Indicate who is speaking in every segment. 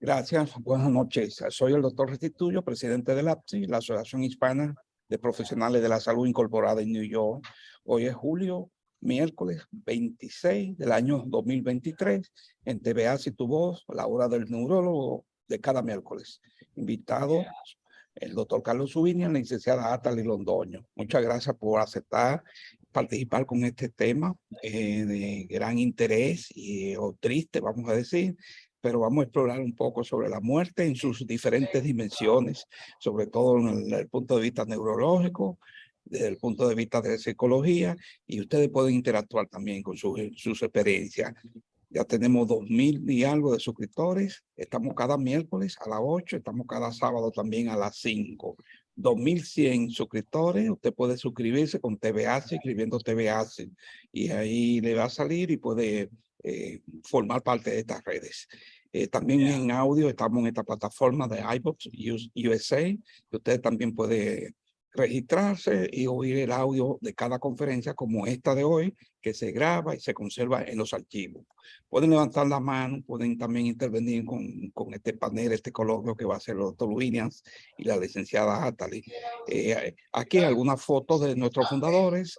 Speaker 1: Gracias, buenas noches. Soy el doctor Restituyo, presidente del APSI, la Asociación Hispana de Profesionales de la Salud incorporada en New York. Hoy es miércoles 26 del año 2023, en TVA Si Tu Voz, la hora del neurólogo de cada miércoles. Invitado el doctor Carlos Subinia, la licenciada Atali Londoño. Muchas gracias por aceptar participar con este tema de gran interés o triste, vamos a decir, pero vamos a explorar un poco sobre la muerte en sus diferentes dimensiones, sobre todo desde el punto de vista neurológico, desde el punto de vista de psicología, y ustedes pueden interactuar también con sus experiencias. Ya tenemos 2000 y algo de suscriptores. Estamos cada miércoles a las 8, estamos cada sábado también a las 5. 2100 suscriptores. Usted puede suscribirse con TVAC, escribiendo TVAC, y ahí le va a salir y puede formar parte de estas redes. También en audio estamos en esta plataforma de iVoox USA, que usted también puede registrarse y oír el audio de cada conferencia como esta de hoy, que se graba y se conserva en los archivos. Pueden levantar la mano, pueden también intervenir con este panel, este coloquio que va a hacer el doctor Williams y la licenciada Atali. Aquí hay algunas fotos de nuestros fundadores,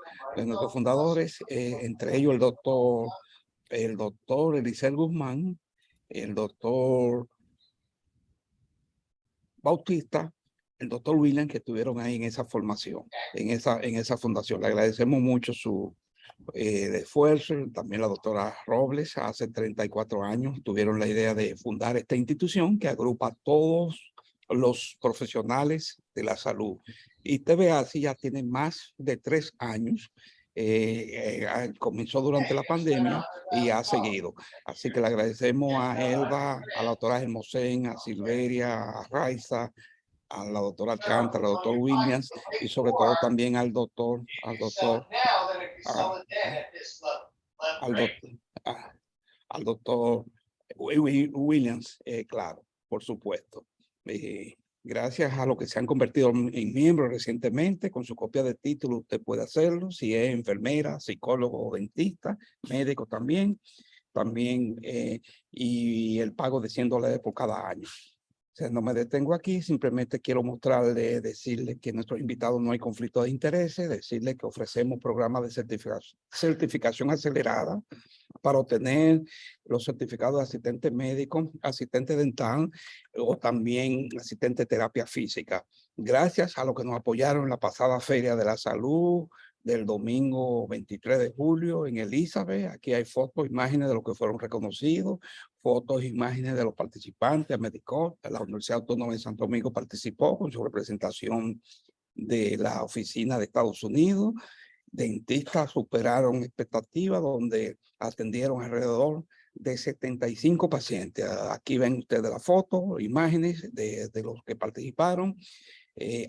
Speaker 1: entre ellos el doctor Elisel Guzmán, el doctor Bautista, el doctor William, que estuvieron ahí en esa formación, en esa fundación. Le agradecemos mucho su esfuerzo. También la doctora Robles, hace 34 años, tuvieron la idea de fundar esta institución que agrupa a todos los profesionales de la salud. Y TVA ya tiene más de 3 años. Comenzó durante la pandemia y ha seguido. Así que le agradecemos a Elba, a la doctora Hermosén, a Silveria, a Raiza, a la doctora Alcántara, al doctor Williams, y sobre todo también al doctor al doctor Williams, claro, por supuesto. Gracias a los que se han convertido en miembros recientemente, con su copia de título usted puede hacerlo, si es enfermera, psicólogo o dentista, médico también, y el pago de $100 por cada año. O sea, no me detengo aquí, simplemente quiero mostrarle, decirle que nuestros invitados no hay conflicto de intereses, decirle que ofrecemos programas de certificación acelerada para obtener los certificados de asistente médico, asistente dental o también asistente de terapia física. Gracias a los que nos apoyaron en la pasada Feria de la Salud del domingo 23 de julio en Elizabeth. Aquí hay fotos, imágenes de los que fueron reconocidos, fotos, imágenes de los participantes. Medicor, la Universidad Autónoma de Santo Domingo participó con su representación de la oficina de Estados Unidos. Dentistas superaron expectativas, donde atendieron alrededor de 75 pacientes. Aquí ven ustedes la foto, imágenes de los que participaron.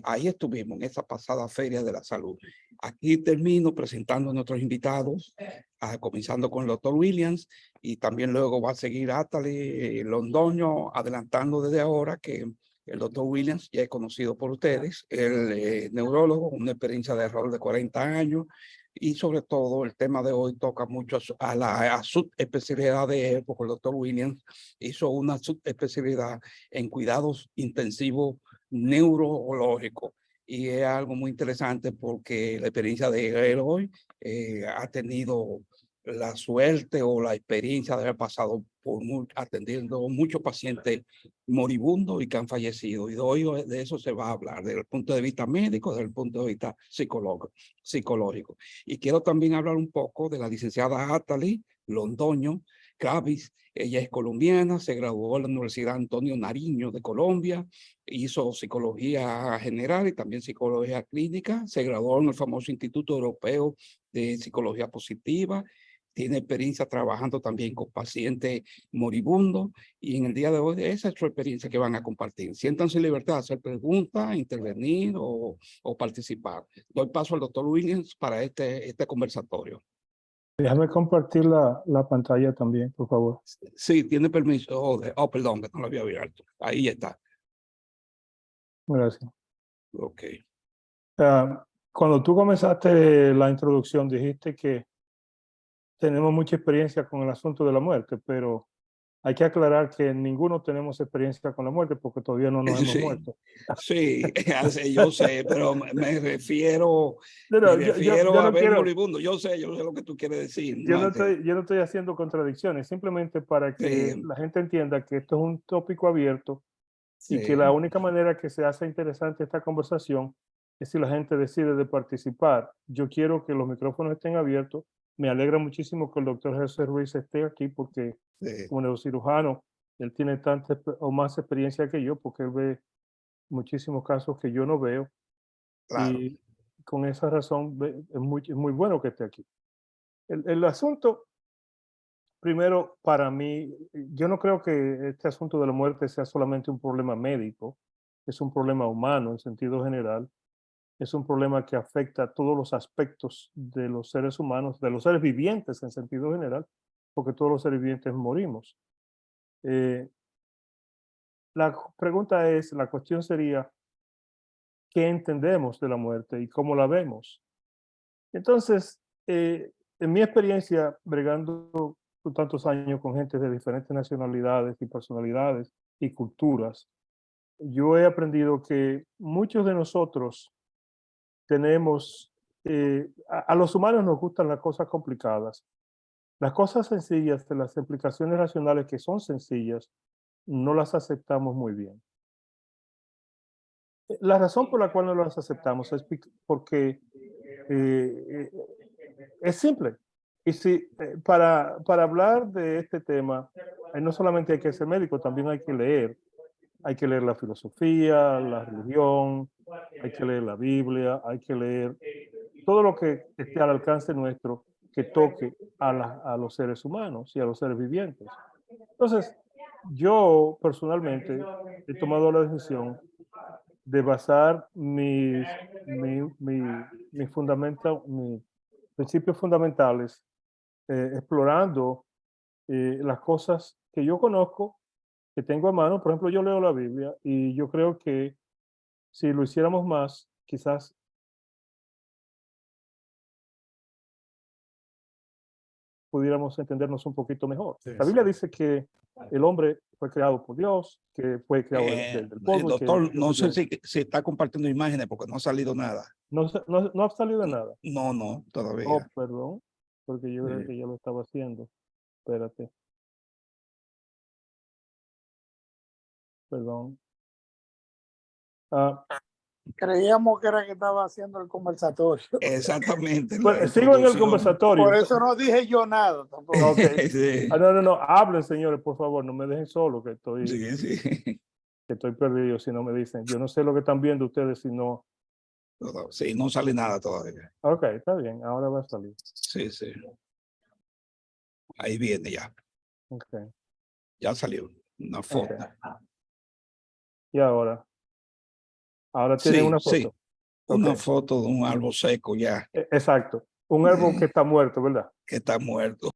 Speaker 1: Ahí estuvimos en esa pasada Feria de la Salud. Aquí termino presentando a nuestros invitados, comenzando con el doctor Williams, y también luego va a seguir Atali Londoño, adelantando desde ahora que el doctor Williams ya es conocido por ustedes, el neurólogo, una experiencia de alrededor de 40 años, y sobre todo el tema de hoy toca mucho a la subespecialidad de él, porque el doctor Williams hizo una subespecialidad en cuidados intensivos neurológicos. Y es algo muy interesante porque la experiencia de él hoy ha tenido la suerte o la experiencia de haber pasado por atendiendo muchos pacientes moribundos y que han fallecido. Y hoy de eso se va a hablar, desde el punto de vista médico, desde el punto de vista psicológico. Y quiero también hablar un poco de la licenciada Atali Londoño Kravis. Ella es colombiana, se graduó en la Universidad Antonio Nariño de Colombia, hizo psicología general y también psicología clínica, se graduó en el famoso Instituto Europeo de Psicología Positiva, tiene experiencia trabajando también con pacientes moribundos, y en el día de hoy esa es su experiencia que van a compartir. Siéntanse en libertad de hacer preguntas, intervenir o participar. Doy paso al doctor Williams para este conversatorio.
Speaker 2: Déjame compartir la pantalla también, por favor.
Speaker 1: Sí, tiene permiso. Perdón, que no lo había abierto. Ahí está.
Speaker 2: Gracias.
Speaker 1: Ok.
Speaker 2: Cuando tú comenzaste la introducción, dijiste que tenemos mucha experiencia con el asunto de la muerte, pero Hay que aclarar que ninguno tenemos experiencia con la muerte porque todavía no nos hemos
Speaker 1: Sí,
Speaker 2: muerto.
Speaker 1: sí, yo sé, pero me refiero,
Speaker 2: Pero yo
Speaker 1: a
Speaker 2: no
Speaker 1: ver
Speaker 2: quiero,
Speaker 1: moribundo. Yo sé lo que tú quieres decir.
Speaker 2: yo no estoy haciendo contradicciones, simplemente para que
Speaker 1: Sí,
Speaker 2: la gente entienda que esto es un tópico abierto y que la
Speaker 1: sí,
Speaker 2: única manera que se hace interesante esta conversación es si la gente decide de participar. Yo quiero que los micrófonos estén abiertos. Me alegra muchísimo que el doctor José Ruiz esté aquí porque
Speaker 1: sí,
Speaker 2: como neurocirujano, él tiene tanta o más experiencia que yo porque él ve muchísimos casos que yo no veo
Speaker 1: claro.
Speaker 2: y con esa razón es muy bueno que esté aquí. El asunto, primero, para mí, yo no creo que este asunto de la muerte sea solamente un problema médico, es un problema humano en sentido general, es un problema que afecta a todos los aspectos de los seres humanos, de los seres vivientes en sentido general, porque todos los seres vivientes morimos. Eh, pregunta es, la cuestión sería, ¿qué entendemos de la muerte y cómo la vemos? Entonces, en mi experiencia, bregando por tantos años con gente de diferentes nacionalidades y personalidades y culturas, yo he aprendido que muchos de nosotros tenemos, a los humanos nos gustan las cosas complicadas. Las cosas sencillas, de las implicaciones racionales que son sencillas, no las aceptamos muy bien. La razón por la cual no las aceptamos es porque eh, es simple. Y si para hablar de este tema, no solamente hay que ser médico, también hay que leer. Hay que leer la filosofía, la religión, hay que leer la Biblia, hay que leer todo lo que esté al alcance nuestro que toque a los seres humanos y a los seres vivientes. Entonces, yo personalmente he tomado la decisión de basar mis principios fundamentales explorando las cosas que yo conozco, que tengo a mano. Por ejemplo, yo leo la Biblia y yo creo que si lo hiciéramos más, quizás pudiéramos entendernos un poquito mejor.
Speaker 1: Sí,
Speaker 2: La
Speaker 1: sí.
Speaker 2: Biblia dice que el hombre fue creado por Dios, que fue creado del polvo y que
Speaker 1: Doctor,
Speaker 2: Dios
Speaker 1: no
Speaker 2: le
Speaker 1: sé
Speaker 2: dio.
Speaker 1: si está compartiendo imágenes porque no ha salido nada.
Speaker 2: No ha salido de nada.
Speaker 1: No, no,
Speaker 2: Oh,
Speaker 1: todavía.
Speaker 2: perdón, porque yo creo
Speaker 1: Sí.
Speaker 2: que ya lo estaba haciendo. Espérate, perdón. Ah,
Speaker 3: Creíamos que era que estaba haciendo el conversatorio.
Speaker 1: Exactamente, la
Speaker 2: bueno, sigo en el
Speaker 1: introducción.
Speaker 2: conversatorio.
Speaker 3: Por eso no dije yo nada tampoco.
Speaker 2: Ok.
Speaker 1: Sí,
Speaker 2: No. Hablen, señores, por favor, no me dejen solo,
Speaker 1: sí, sí.
Speaker 2: que estoy perdido si no me dicen. Yo no sé lo que están viendo ustedes si no.
Speaker 1: Sí, no sale nada todavía.
Speaker 2: Ok, está bien, ahora va a salir.
Speaker 1: Sí, sí. Ahí viene ya.
Speaker 2: Ok,
Speaker 1: Ya salió una
Speaker 2: ok.
Speaker 1: foto.
Speaker 2: Y ahora tienen
Speaker 1: Sí,
Speaker 2: una
Speaker 1: sí.
Speaker 2: foto. Ok,
Speaker 1: Una foto de un árbol seco ya,
Speaker 2: exacto. Un árbol que está muerto, ¿verdad?
Speaker 1: que está muerto.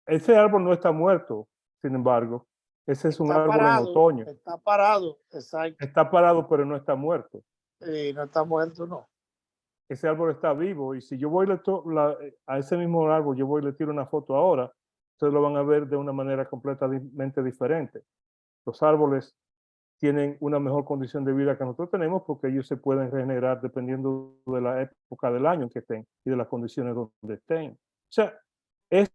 Speaker 2: Ese árbol no está muerto, sin embargo. Ese es un árbol en otoño.
Speaker 3: Está parado, exacto.
Speaker 2: Está parado, pero no está muerto.
Speaker 3: Y no está muerto, no.
Speaker 2: Ese árbol está vivo y si yo voy a ese mismo árbol, yo voy y le tiro una foto ahora, ustedes lo van a ver de una manera completamente diferente. Los árboles tienen una mejor condición de vida que nosotros tenemos porque ellos se pueden regenerar dependiendo de la época del año en que estén y de las condiciones donde estén. O sea, eso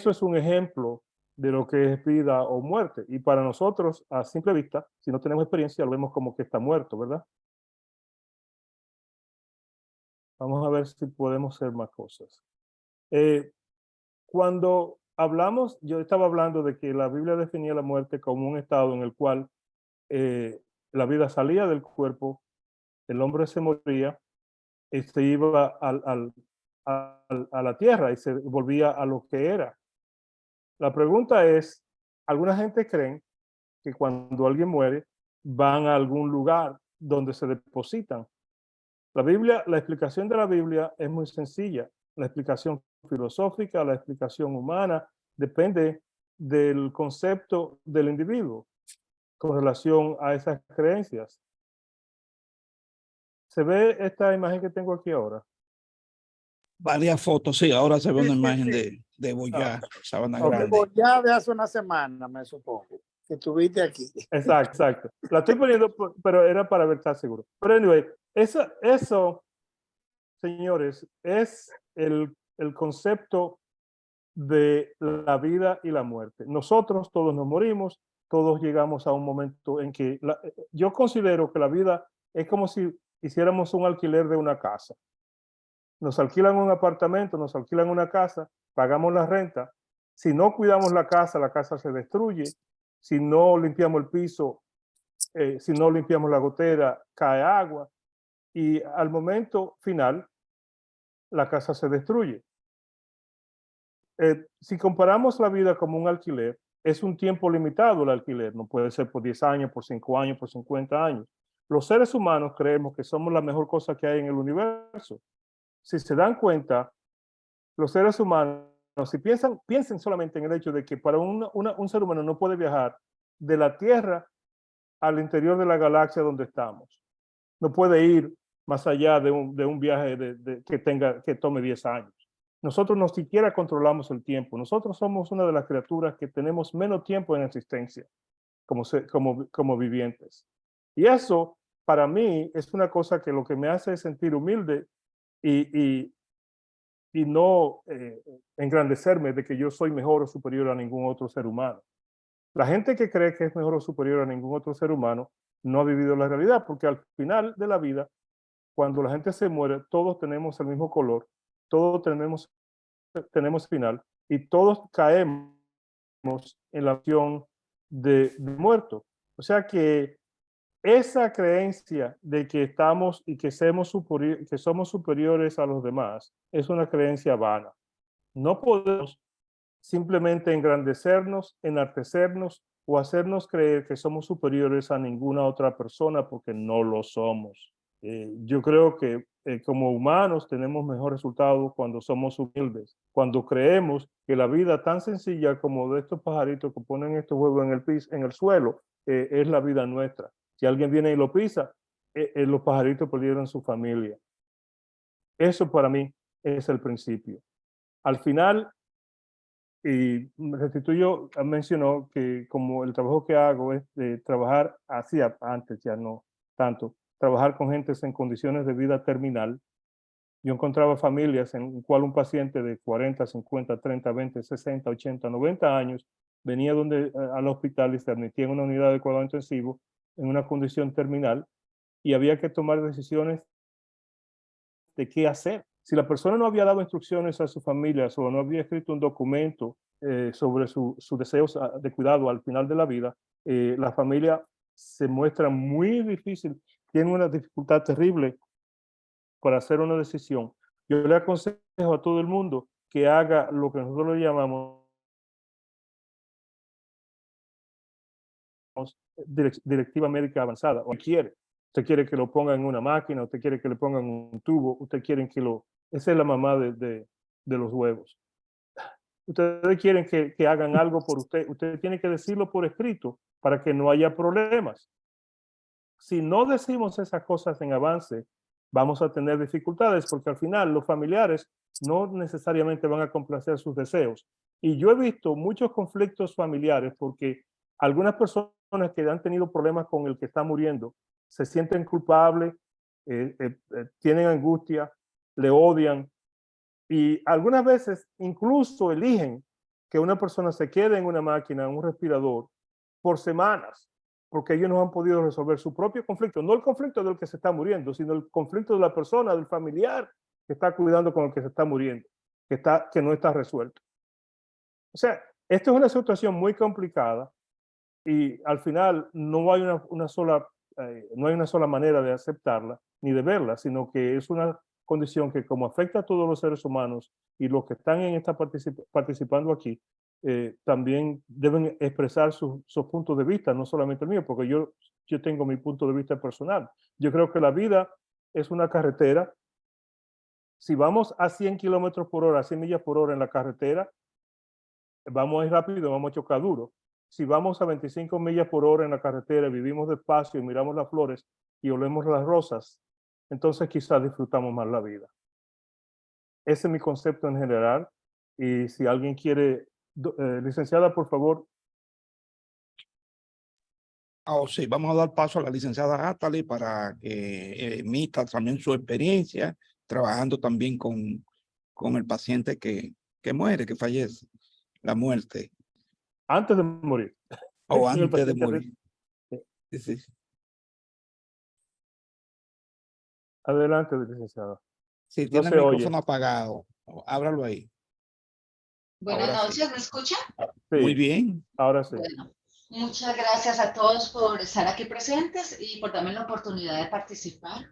Speaker 2: es un ejemplo de lo que es vida o muerte. Y para nosotros, a simple vista, si no tenemos experiencia, lo vemos como que está muerto, ¿verdad? Vamos a ver si podemos hacer más cosas. Cuando hablamos, yo estaba hablando de que la Biblia definía la muerte como un estado en el cual la vida salía del cuerpo, el hombre se moría y se iba a la tierra y se volvía a lo que era. La pregunta es, alguna gente creen que cuando alguien muere van a algún lugar donde se depositan. La explicación de la Biblia es muy sencilla. La explicación filosófica, la explicación humana, depende del concepto del individuo con relación a esas creencias. ¿Se ve esta imagen que tengo aquí ahora?
Speaker 1: Varias fotos, sí, ahora se ve
Speaker 3: Sí,
Speaker 1: una
Speaker 3: sí,
Speaker 1: imagen
Speaker 3: sí.
Speaker 1: de de Boyá, Sabana
Speaker 2: Ok.
Speaker 1: Grande.
Speaker 3: Pues ya de hace una semana, me supongo, que estuviste aquí.
Speaker 2: Exacto, exacto. La estoy poniendo, pero era para ver, estar seguro. Pero anyway, eso, señores, es el concepto de la vida y la muerte. Nosotros todos nos morimos, todos llegamos a un momento en que yo considero que la vida es como si hiciéramos un alquiler de una casa. Nos alquilan un apartamento, nos alquilan una casa, pagamos la renta. Si no cuidamos la casa se destruye. Si no limpiamos el piso, si no limpiamos la gotera, cae agua. Y al momento final, la casa se destruye. Si comparamos la vida como un alquiler, es un tiempo limitado el alquiler, no puede ser por 10 años, por 5 años, por 50 años. Los seres humanos creemos que somos la mejor cosa que hay en el universo. Si se dan cuenta, los seres humanos, si piensen solamente en el hecho de que para un ser humano no puede viajar de la Tierra al interior de la galaxia donde estamos. No puede ir más allá de un viaje que tome 10 años. Nosotros no siquiera controlamos el tiempo. Nosotros somos una de las criaturas que tenemos menos tiempo en existencia como vivientes. Y eso, para mí, es una cosa que lo que me hace sentir humilde y no engrandecerme de que yo soy mejor o superior a ningún otro ser humano. La gente que cree que es mejor o superior a ningún otro ser humano no ha vivido la realidad, porque al final de la vida, cuando la gente se muere, todos tenemos el mismo color, todos tenemos final y todos caemos en la acción de muerto. O sea que esa creencia de que estamos y que somos superiores a los demás es una creencia vana. No podemos simplemente engrandecernos, enaltecernos o hacernos creer que somos superiores a ninguna otra persona porque no lo somos. Yo creo que como humanos tenemos mejor resultado cuando somos humildes, cuando creemos que la vida tan sencilla como de estos pajaritos que ponen estos huevos en el suelo, es la vida nuestra. Si alguien viene y lo pisa, los pajaritos perdieron su familia. Eso para mí es el principio. Al final, y Restituyo mencionó que como el trabajo que hago es de trabajar, hacía antes, ya no tanto, trabajar con gentes en condiciones de vida terminal. Yo encontraba familias en las cuales un paciente de 40, 50, 30, 20, 60, 80, 90 años venía al hospital y se admitía en una unidad de cuidado intensivo en una condición terminal y había que tomar decisiones de qué hacer. Si la persona no había dado instrucciones a su familia o no había escrito un documento sobre sus deseos de cuidado al final de la vida, la familia se muestra muy difícil, tiene una dificultad terrible para hacer una decisión. Yo le aconsejo a todo el mundo que haga lo que nosotros le llamamos directiva médica avanzada, o quiere. Usted quiere que lo pongan en una máquina, usted quiere que le pongan un tubo, usted quiere que lo... Esa es la mamá de los huevos. Ustedes quieren que hagan algo por usted, usted tiene que decirlo por escrito para que no haya problemas. Si no decimos esas cosas en avance, vamos a tener dificultades porque al final los familiares no necesariamente van a complacer sus deseos. Y yo he visto muchos conflictos familiares porque algunas personas que han tenido problemas con el que está muriendo se sienten culpables, tienen angustia, le odian y algunas veces incluso eligen que una persona se quede en una máquina, en un respirador, por semanas, porque ellos no han podido resolver su propio conflicto, no el conflicto del que se está muriendo, sino el conflicto de la persona, del familiar que está cuidando con el que se está muriendo, que no está resuelto. O sea, esto es una situación muy complicada y al final no hay una sola manera de aceptarla ni de verla, sino que es una condición que como afecta a todos los seres humanos y los que están participando aquí, también deben expresar sus puntos de vista, no solamente el mío, porque yo tengo mi punto de vista personal. Yo creo que la vida es una carretera. Si vamos a 100 kilómetros por hora, 100 millas por hora en la carretera, vamos a ir rápido, vamos a chocar duro. Si vamos a 25 millas por hora en la carretera, vivimos despacio y miramos las flores y olemos las rosas, entonces quizás disfrutamos más la vida. Ese es mi concepto en general. Y si alguien quiere, licenciada, por favor.
Speaker 1: Sí, vamos a dar paso a la licenciada Atali para que emita también su experiencia, trabajando también con el paciente que muere, que fallece, la muerte,
Speaker 2: Antes de morir.
Speaker 1: o
Speaker 2: Con el
Speaker 1: antes de
Speaker 2: paciente
Speaker 1: morir.
Speaker 2: Sí.
Speaker 1: Sí, sí.
Speaker 2: Adelante, licenciada.
Speaker 1: Si
Speaker 2: No
Speaker 1: tiene
Speaker 2: se
Speaker 1: el
Speaker 2: oye.
Speaker 1: micrófono apagado, ábralo ahí.
Speaker 4: Buenas
Speaker 1: Ahora sí.
Speaker 4: noches, ¿me escucha?
Speaker 1: Muy
Speaker 2: Sí,
Speaker 1: bien.
Speaker 2: ahora sí.
Speaker 4: Bueno, muchas gracias a todos por estar aquí presentes y por darme la oportunidad de participar.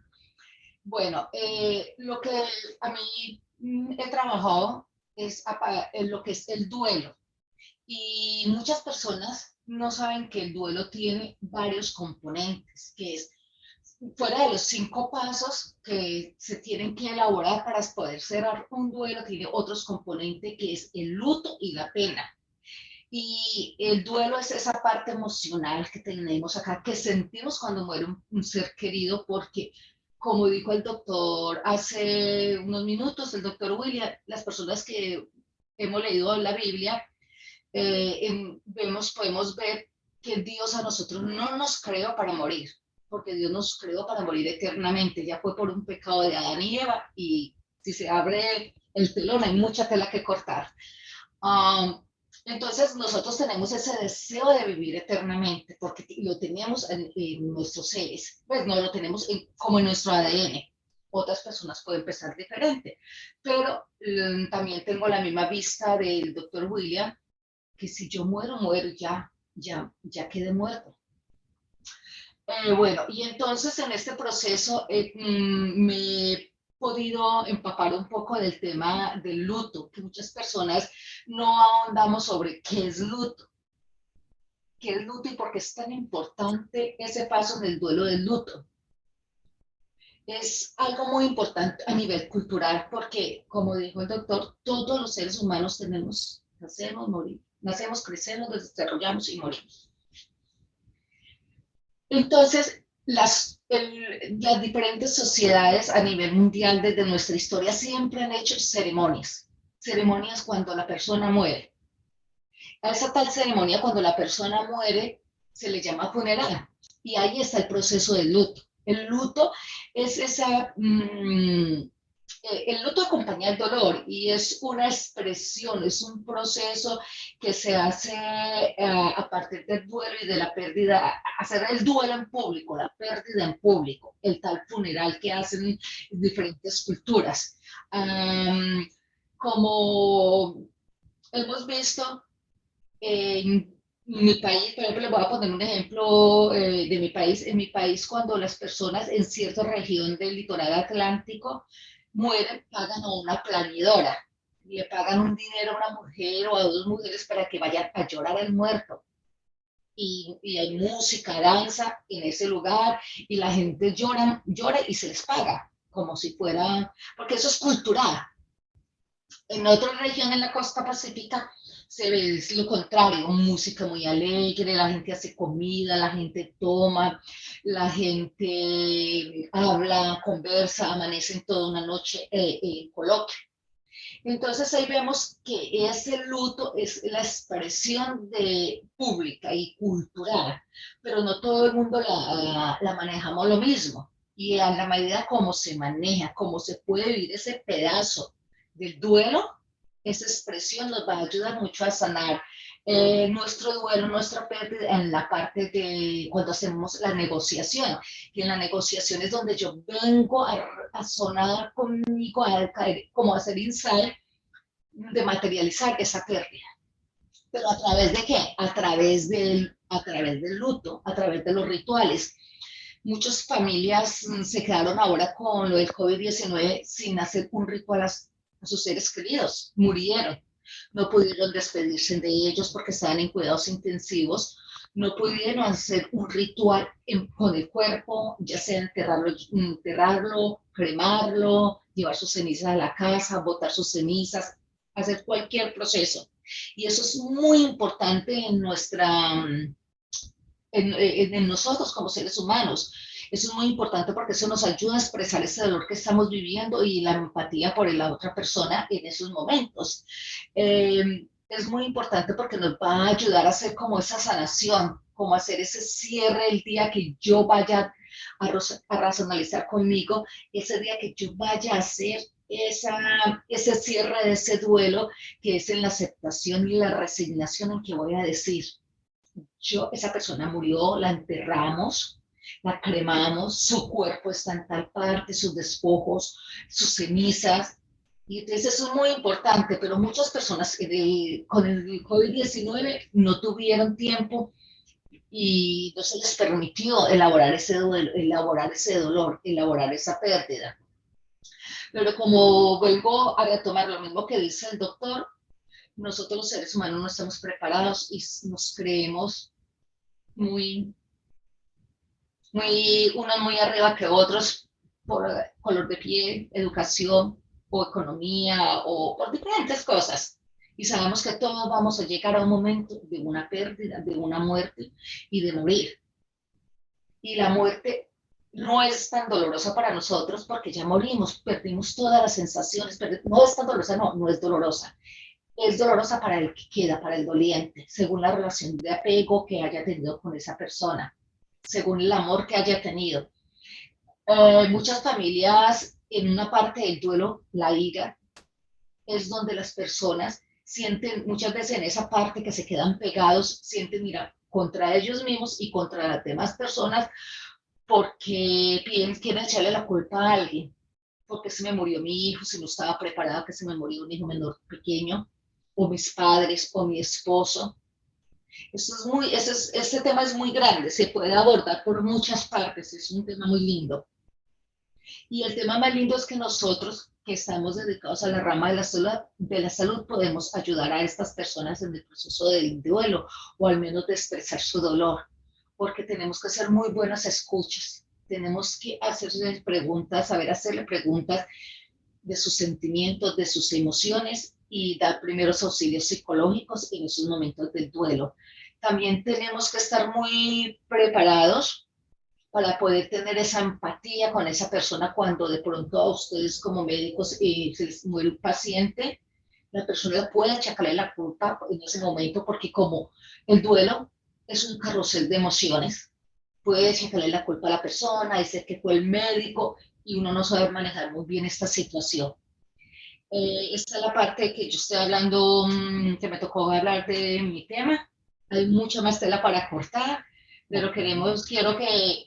Speaker 4: Bueno, lo que a mí he trabajado es en lo que es el duelo. Y muchas personas no saben que el duelo tiene varios componentes, que es fuera de los 5 pasos que se tienen que elaborar para poder cerrar un duelo, tiene otros componentes que es el luto y la pena. Y el duelo es esa parte emocional que tenemos acá, que sentimos cuando muere un ser querido, porque como dijo el doctor hace unos minutos, el doctor William, las personas que hemos leído la Biblia, podemos ver que Dios a nosotros no nos creó para morir, porque Dios nos creó para morir eternamente. Ya fue por un pecado de Adán y Eva, y si se abre el telón hay mucha tela que cortar. Entonces nosotros tenemos ese deseo de vivir eternamente, porque lo teníamos en nuestros seres, pues no lo tenemos como en nuestro ADN. Otras personas pueden pensar diferente, pero también tengo la misma vista del doctor William, que si yo muero, muero, ya quedé muerto. Bueno, y entonces en este proceso me he podido empapar un poco del tema del luto, que muchas personas no ahondamos sobre qué es luto y por qué es tan importante ese paso del duelo del luto. Es algo muy importante a nivel cultural porque, como dijo el doctor, todos los seres humanos nacemos, crecemos, nos desarrollamos y morimos. Entonces, las diferentes sociedades a nivel mundial desde nuestra historia siempre han hecho ceremonias cuando la persona muere. A esa tal ceremonia cuando la persona muere se le llama funeral y ahí está el proceso del luto. El luto es el luto acompaña el dolor y es una expresión, es un proceso que se hace a partir del duelo y de la pérdida, hacer el duelo en público, la pérdida en público, el tal funeral que hacen diferentes culturas. Como hemos visto en mi país, por ejemplo, les voy a poner un ejemplo de mi país. En mi país, cuando las personas en cierta región del litoral atlántico mueren, pagan a una plañidora. Le pagan un dinero a una mujer o a 2 mujeres para que vayan a llorar al muerto. Y hay música, danza en ese lugar y la gente llora y se les paga, como si fuera, porque eso es cultural. En otra región en la costa pacífica se ve lo contrario, música muy alegre, la gente hace comida, la gente toma, la gente habla, conversa, amanecen toda una noche en coloquio. Entonces ahí vemos que ese luto es la expresión pública y cultural, pero no todo el mundo la manejamos lo mismo. Y a la medida como se maneja, cómo se puede vivir ese pedazo del duelo, esa expresión nos va a ayudar mucho a sanar nuestro duelo, nuestra pérdida en la parte de cuando hacemos la negociación. Y en la negociación es donde yo vengo a sonar conmigo, como a hacer insight de materializar esa pérdida. ¿Pero a través de qué? A través del luto, a través de los rituales. Muchas familias se quedaron ahora con lo del COVID-19 sin hacer un ritual a sus seres queridos, murieron, no pudieron despedirse de ellos porque estaban en cuidados intensivos, no pudieron hacer un ritual con el cuerpo, ya sea enterrarlo, cremarlo, llevar sus cenizas a la casa, botar sus cenizas, hacer cualquier proceso. Y eso es muy importante en en nosotros como seres humanos. Eso es muy importante porque eso nos ayuda a expresar ese dolor que estamos viviendo y la empatía por la otra persona en esos momentos. Es muy importante porque nos va a ayudar a hacer como esa sanación, como hacer ese cierre el día que yo vaya a racionalizar conmigo, ese día que yo vaya a hacer ese cierre de ese duelo, que es en la aceptación y la resignación en que voy a decir, esa persona murió, la enterramos, la cremamos, su cuerpo está en tal parte, sus despojos, sus cenizas. Y entonces eso es muy importante, pero muchas personas con el COVID-19 no tuvieron tiempo y no se les permitió elaborar ese duelo, elaborar ese dolor, elaborar esa pérdida. Pero como vuelvo a retomar lo mismo que dice el doctor, nosotros los seres humanos no estamos preparados y nos creemos muy, unos muy arriba que otros por color de piel, educación o economía o por diferentes cosas. Y sabemos que todos vamos a llegar a un momento de una pérdida, de una muerte y de morir. Y la muerte no es tan dolorosa para nosotros porque ya morimos, perdimos todas las sensaciones, no es tan dolorosa, no es dolorosa. Es dolorosa para el que queda, para el doliente, según la relación de apego que haya tenido con esa persona, según el amor que haya tenido. Muchas familias, en una parte del duelo, la ira, es donde las personas sienten, muchas veces en esa parte que se quedan pegados, sienten, mira, contra ellos mismos y contra las demás personas, porque quieren echarle la culpa a alguien, porque se me murió mi hijo, si no estaba preparada, que se me murió un hijo menor pequeño, o mis padres, o mi esposo. Este tema es muy grande, se puede abordar por muchas partes, es un tema muy lindo. Y el tema más lindo es que nosotros, que estamos dedicados a la rama de la salud, podemos ayudar a estas personas en el proceso del duelo, o al menos de expresar su dolor, porque tenemos que ser muy buenas escuchas, tenemos que hacerle preguntas, saber hacerle preguntas de sus sentimientos, de sus emociones y dar primeros auxilios psicológicos en esos momentos del duelo. También tenemos que estar muy preparados para poder tener esa empatía con esa persona cuando de pronto a ustedes como médicos se les muere un paciente, la persona puede achacarle la culpa en ese momento porque como el duelo es un carrusel de emociones, puede achacarle la culpa a la persona, decir que fue el médico y uno no sabe manejar muy bien esta situación. Esta es la parte que yo estoy hablando, que me tocó hablar de mi tema. Hay mucha más tela para cortar, pero quiero que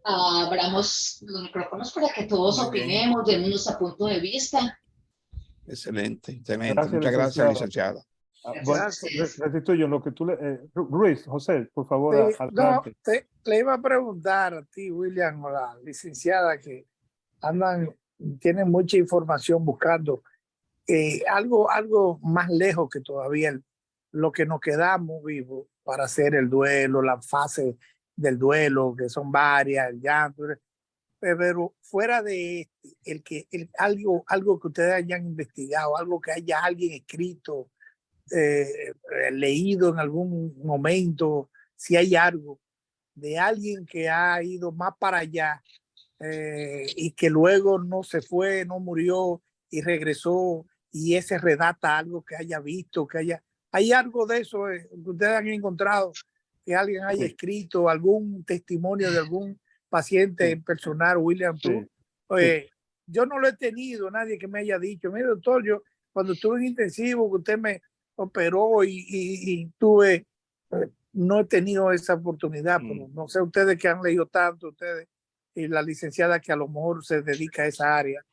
Speaker 4: abramos los micrófonos para que todos
Speaker 1: Muy bien.
Speaker 4: opinemos, demos nuestro punto de vista.
Speaker 1: Excelente, excelente.
Speaker 2: Gracias,
Speaker 1: Muchas gracias,
Speaker 2: licenciado.
Speaker 1: licenciada.
Speaker 2: Bueno,
Speaker 3: Gracias.
Speaker 2: restituyo lo que tú Ruiz, José, por favor,
Speaker 3: No,
Speaker 2: adelante.
Speaker 3: le iba a preguntar a ti, William, o la licenciada, que tienen mucha información buscando algo más lejos que todavía lo que nos quedamos vivos para hacer el duelo, la fase del duelo, que son varias, el llanto, pero fuera de algo que ustedes hayan investigado, algo que haya alguien escrito, leído en algún momento, si hay algo de alguien que ha ido más para allá y que luego no se fue, no murió y regresó, y ese redata algo que haya visto, hay algo de eso que ustedes han encontrado, que alguien haya escrito, algún testimonio de algún paciente personal, William, tú. Yo no lo he tenido, nadie que me haya dicho, mire doctor, yo cuando estuve en intensivo, que usted me operó y tuve, no he tenido esa oportunidad, pero no sé ustedes que han leído tanto, ustedes y la licenciada que a lo mejor se dedica a esa área,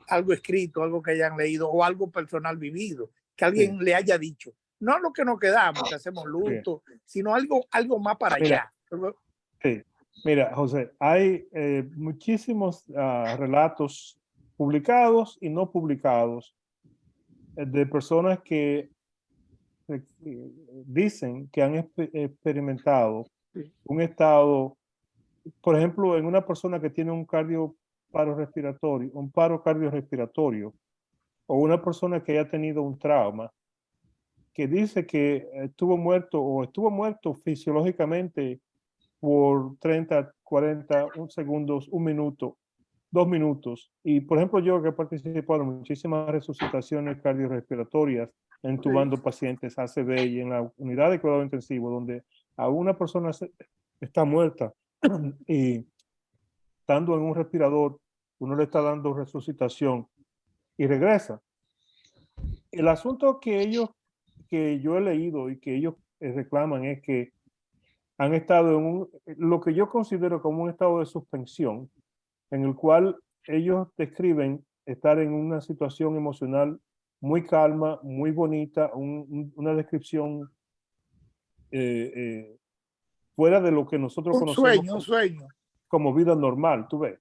Speaker 3: algo escrito, algo que hayan leído o algo personal vivido, que alguien le haya dicho. No lo que nos quedamos, que hacemos luto, sino algo más para allá.
Speaker 2: Sí. Mira, José, hay muchísimos relatos publicados y no publicados de personas que dicen que han experimentado un estado, por ejemplo, en una persona que tiene un paro cardiorrespiratorio, o una persona que haya tenido un trauma, que dice que estuvo muerto fisiológicamente por 30, 40 segundos, 1 minuto, 2 minutos. Y por ejemplo, yo que he participado en muchísimas resucitaciones cardiorrespiratorias, entubando pacientes ACV y en la unidad de cuidado intensivo, donde a una persona está muerta y estando en un respirador, uno le está dando resucitación y regresa. El asunto que yo he leído y que ellos reclaman es que han estado en lo que yo considero como un estado de suspensión, en el cual ellos describen estar en una situación emocional muy calma, muy bonita, una descripción fuera de lo que nosotros
Speaker 3: Un
Speaker 2: conocemos
Speaker 3: sueño, un sueño.
Speaker 2: como vida normal, tú ves.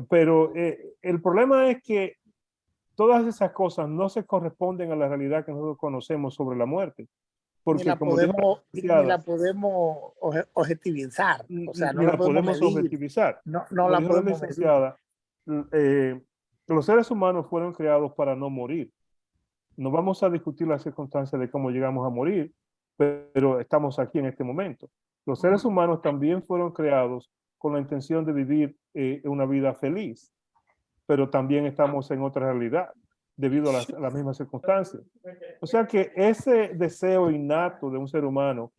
Speaker 2: Pero el problema es que todas esas cosas no se corresponden a la realidad que nosotros conocemos sobre la muerte.
Speaker 3: Ni
Speaker 2: Porque
Speaker 3: la
Speaker 2: como dijo
Speaker 3: podemos,
Speaker 2: la
Speaker 3: ni
Speaker 2: licenciada,
Speaker 3: la podemos objetivizar. O sea, no
Speaker 2: ni
Speaker 3: la
Speaker 2: la
Speaker 3: podemos
Speaker 2: podemos
Speaker 3: medir.
Speaker 2: objetivizar.
Speaker 3: No
Speaker 2: Como
Speaker 3: la
Speaker 2: dijo la
Speaker 3: podemos medir.
Speaker 2: licenciada, los seres humanos fueron creados para no morir. No vamos a discutir las circunstancias de cómo llegamos a morir, pero estamos aquí en este momento. Los seres humanos también fueron creados con la intención de vivir una vida feliz, pero también estamos en otra realidad debido a las mismas circunstancias. O sea que ese deseo innato de un ser humano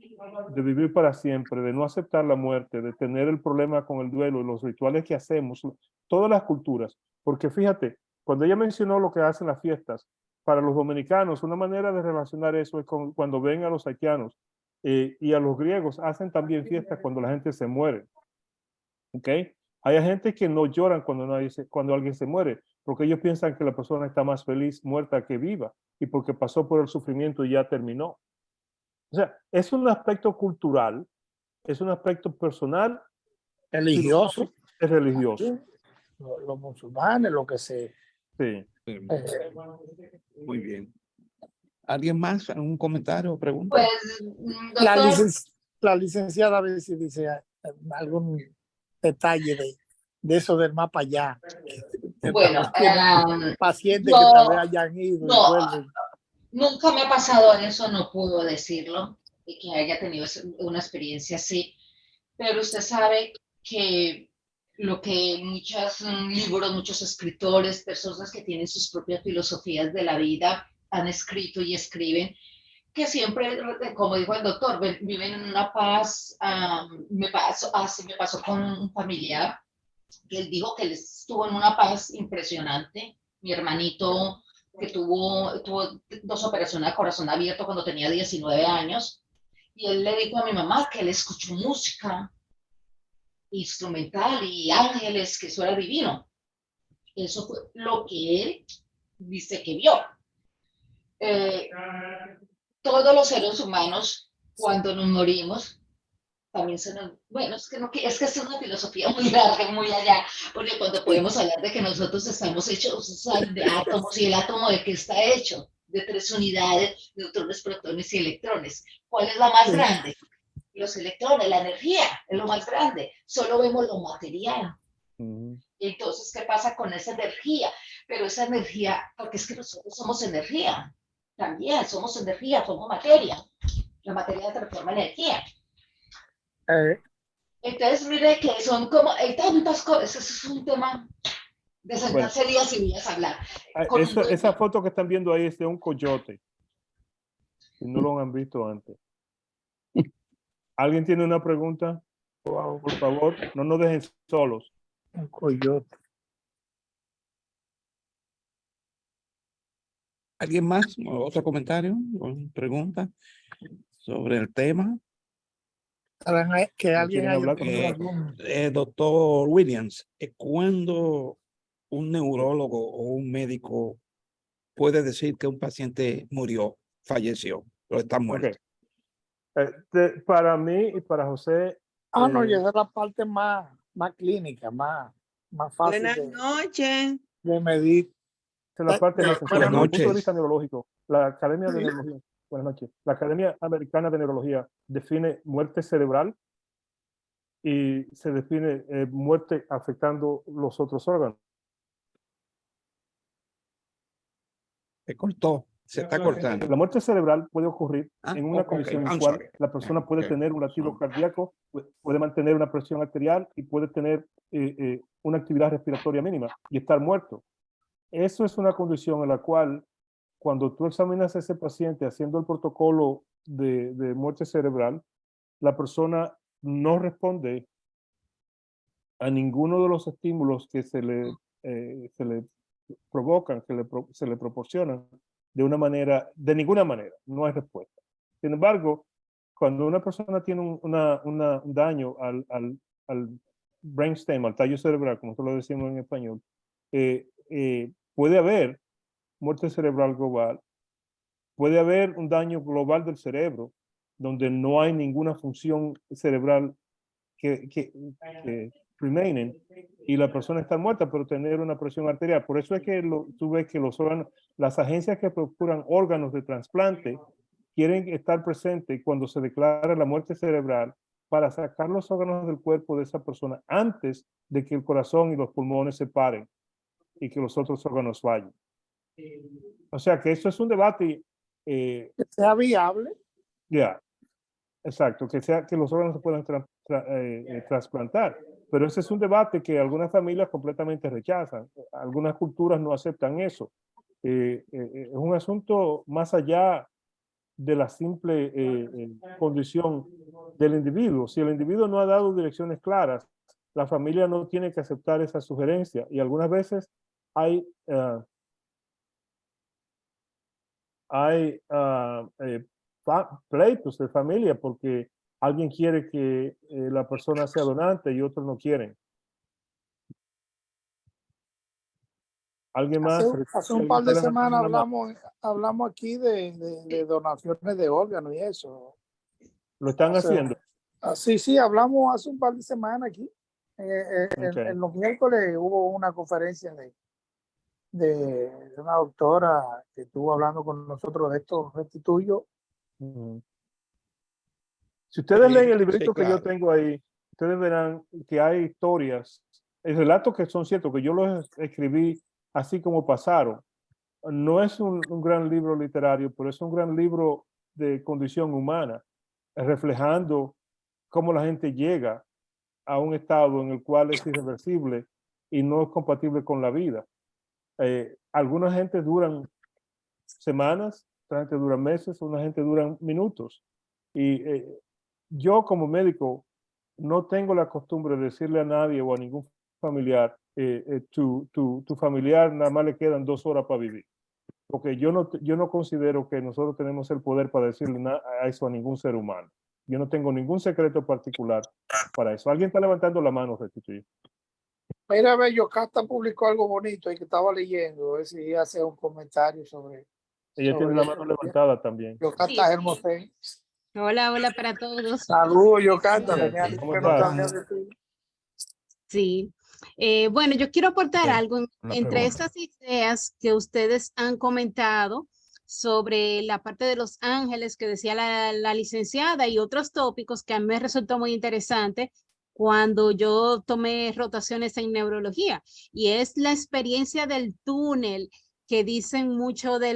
Speaker 2: de vivir para siempre, de no aceptar la muerte, de tener el problema con el duelo y los rituales que hacemos, todas las culturas, porque fíjate, cuando ella mencionó lo que hacen las fiestas, para los dominicanos, una manera de relacionar eso es cuando ven a los haitianos y a los griegos, hacen también fiestas cuando la gente se muere. ¿Ok? Hay gente que no lloran cuando alguien se muere, porque ellos piensan que la persona está más feliz muerta que viva y porque pasó por el sufrimiento y ya terminó. O sea, es un aspecto cultural, es un aspecto personal,
Speaker 3: Religioso.
Speaker 2: es religioso.
Speaker 3: Los musulmanes, lo que se...
Speaker 2: Sí.
Speaker 1: Muy bien. ¿Alguien más? ¿Algún comentario o pregunta?
Speaker 4: Pues,
Speaker 3: La,
Speaker 4: doctor,
Speaker 3: la licenciada a ver si dice algún detalle de eso del mapa allá.
Speaker 4: bueno,
Speaker 3: Pacientes que tal vez
Speaker 4: yo
Speaker 3: hayan ido y
Speaker 4: no,
Speaker 3: vuelven.
Speaker 4: nunca me ha pasado eso, no puedo decirlo, y que haya tenido una experiencia así, pero usted sabe que lo que muchos libros, muchos escritores, personas que tienen sus propias filosofías de la vida han escrito y escriben, que siempre, como dijo el doctor, viven en una paz. Así me pasó con un familiar, que él dijo que él estuvo en una paz impresionante. Mi hermanito, que tuvo 2 operaciones de corazón abierto cuando tenía 19 años, y él le dijo a mi mamá que él escuchó música instrumental y ángeles, que eso era divino. Eso fue lo que él dice que vio. Eh, todos los seres humanos, cuando nos morimos, también se nos... Bueno, es que, no, es que es una filosofía muy larga, muy allá, porque cuando podemos hablar de que nosotros estamos hechos de átomos, y el átomo de qué está hecho, de 3 unidades, neutrones, protones y electrones. ¿Cuál es la más grande? Los electrones, la energía es lo más grande. Solo vemos lo material. Entonces, ¿qué pasa con esa energía? Pero esa energía, porque es que nosotros somos energía, también somos energía, somos materia. La materia transforma energía. Entonces, mire que son como, hay tantas cosas, eso es un tema de sentarse días y días a hablar.
Speaker 2: Esa foto que están viendo ahí es de un coyote, si no lo han visto antes. ¿Alguien tiene una pregunta? Por favor, no nos dejen solos.
Speaker 3: Un coyote.
Speaker 1: ¿Alguien más? ¿Otro comentario o pregunta sobre el tema?
Speaker 3: Que alguien haya
Speaker 2: hablar?
Speaker 3: tenido algún...
Speaker 1: Doctor Williams, ¿cuándo un neurólogo o un médico puede decir que un paciente murió, falleció o está muerto?
Speaker 2: Okay. Para mí y para José.
Speaker 3: No, y esa es la parte más clínica, más fácil
Speaker 5: Buenas noches.
Speaker 3: de medir.
Speaker 2: Esa es la parte más sencilla. Desde el punto de
Speaker 1: noches.
Speaker 2: vista neurológico, la Academia de Neurología, buenas noches, la Academia Americana de Neurología define muerte cerebral y se define muerte afectando los otros órganos.
Speaker 1: Se cortó. Se está cortando.
Speaker 2: La muerte cerebral puede ocurrir
Speaker 1: Ah,
Speaker 2: en una
Speaker 1: ok,
Speaker 2: condición en
Speaker 1: I'm
Speaker 2: la cual
Speaker 1: sorry.
Speaker 2: la persona puede
Speaker 1: Ok.
Speaker 2: tener un latido cardíaco, puede mantener una presión arterial y puede tener una actividad respiratoria mínima y estar muerto. Eso es una condición en la cual, cuando tú examinas a ese paciente haciendo el protocolo de muerte cerebral, la persona no responde a ninguno de los estímulos que se le provocan, se le proporcionan de ninguna manera, no hay respuesta. Sin embargo, cuando una persona tiene un daño al brainstem, al tallo cerebral, como nosotros lo decimos en español, puede haber muerte cerebral global, puede haber un daño global del cerebro, donde no hay ninguna función cerebral que remaining, y la persona está muerta, pero tener una presión arterial. Por eso es que tú ves que los órganos, las agencias que procuran órganos de trasplante quieren estar presentes cuando se declara la muerte cerebral para sacar los órganos del cuerpo de esa persona antes de que el corazón y los pulmones se paren y que los otros órganos fallen. O sea que eso es un debate.
Speaker 3: Que sea viable.
Speaker 2: Ya, exacto, que los órganos se puedan trasplantar. Pero ese es un debate que algunas familias completamente rechazan. Algunas culturas no aceptan eso. Es un asunto más allá de la simple condición del individuo. Si el individuo no ha dado direcciones claras, la familia no tiene que aceptar esa sugerencia. Y algunas veces hay pleitos de familia porque alguien quiere que la persona sea donante y otros no quieren. ¿Alguien más?
Speaker 3: Hace un par de semanas hablamos aquí de donaciones de órganos y eso.
Speaker 2: ¿Lo están haciendo?
Speaker 3: Sí, hablamos hace un par de semanas aquí.
Speaker 2: Okay.
Speaker 3: En los miércoles hubo una conferencia de una doctora que estuvo hablando con nosotros de estos restituyos.
Speaker 2: Si ustedes
Speaker 1: Sí,
Speaker 2: leen el librito
Speaker 1: sí,
Speaker 2: que yo
Speaker 1: claro.
Speaker 2: tengo ahí, ustedes verán que hay historias, relatos que son ciertos, que yo los escribí así como pasaron. No es un gran libro literario, pero es un gran libro de condición humana, reflejando cómo la gente llega a un estado en el cual es irreversible y no es compatible con la vida. Alguna gente duran semanas, otra gente dura meses, una gente duran minutos. Y yo como médico no tengo la costumbre de decirle a nadie o a ningún familiar, tu familiar nada más le quedan 2 horas para vivir. Porque yo no considero que nosotros tenemos el poder para decirle a eso a ningún ser humano. Yo no tengo ningún secreto particular para eso. Alguien está levantando la mano, Restituir.
Speaker 3: Mira, a ver, Yocasta publicó algo bonito y que estaba leyendo. A ver si hace un comentario sobre.
Speaker 2: Ella tiene la mano levantada también.
Speaker 3: Yocasta Hermoso.
Speaker 5: Hola, hola para todos.
Speaker 3: Saludos, Yocasta.
Speaker 2: ¿Cómo estás?
Speaker 5: Sí. Bueno, yo quiero aportar algo entre
Speaker 1: pregunta.
Speaker 5: estas ideas que ustedes han comentado sobre la parte de los ángeles que decía la licenciada y otros tópicos que a mí me resultó muy interesante cuando yo tomé rotaciones en neurología, y es la experiencia del túnel que dicen mucho de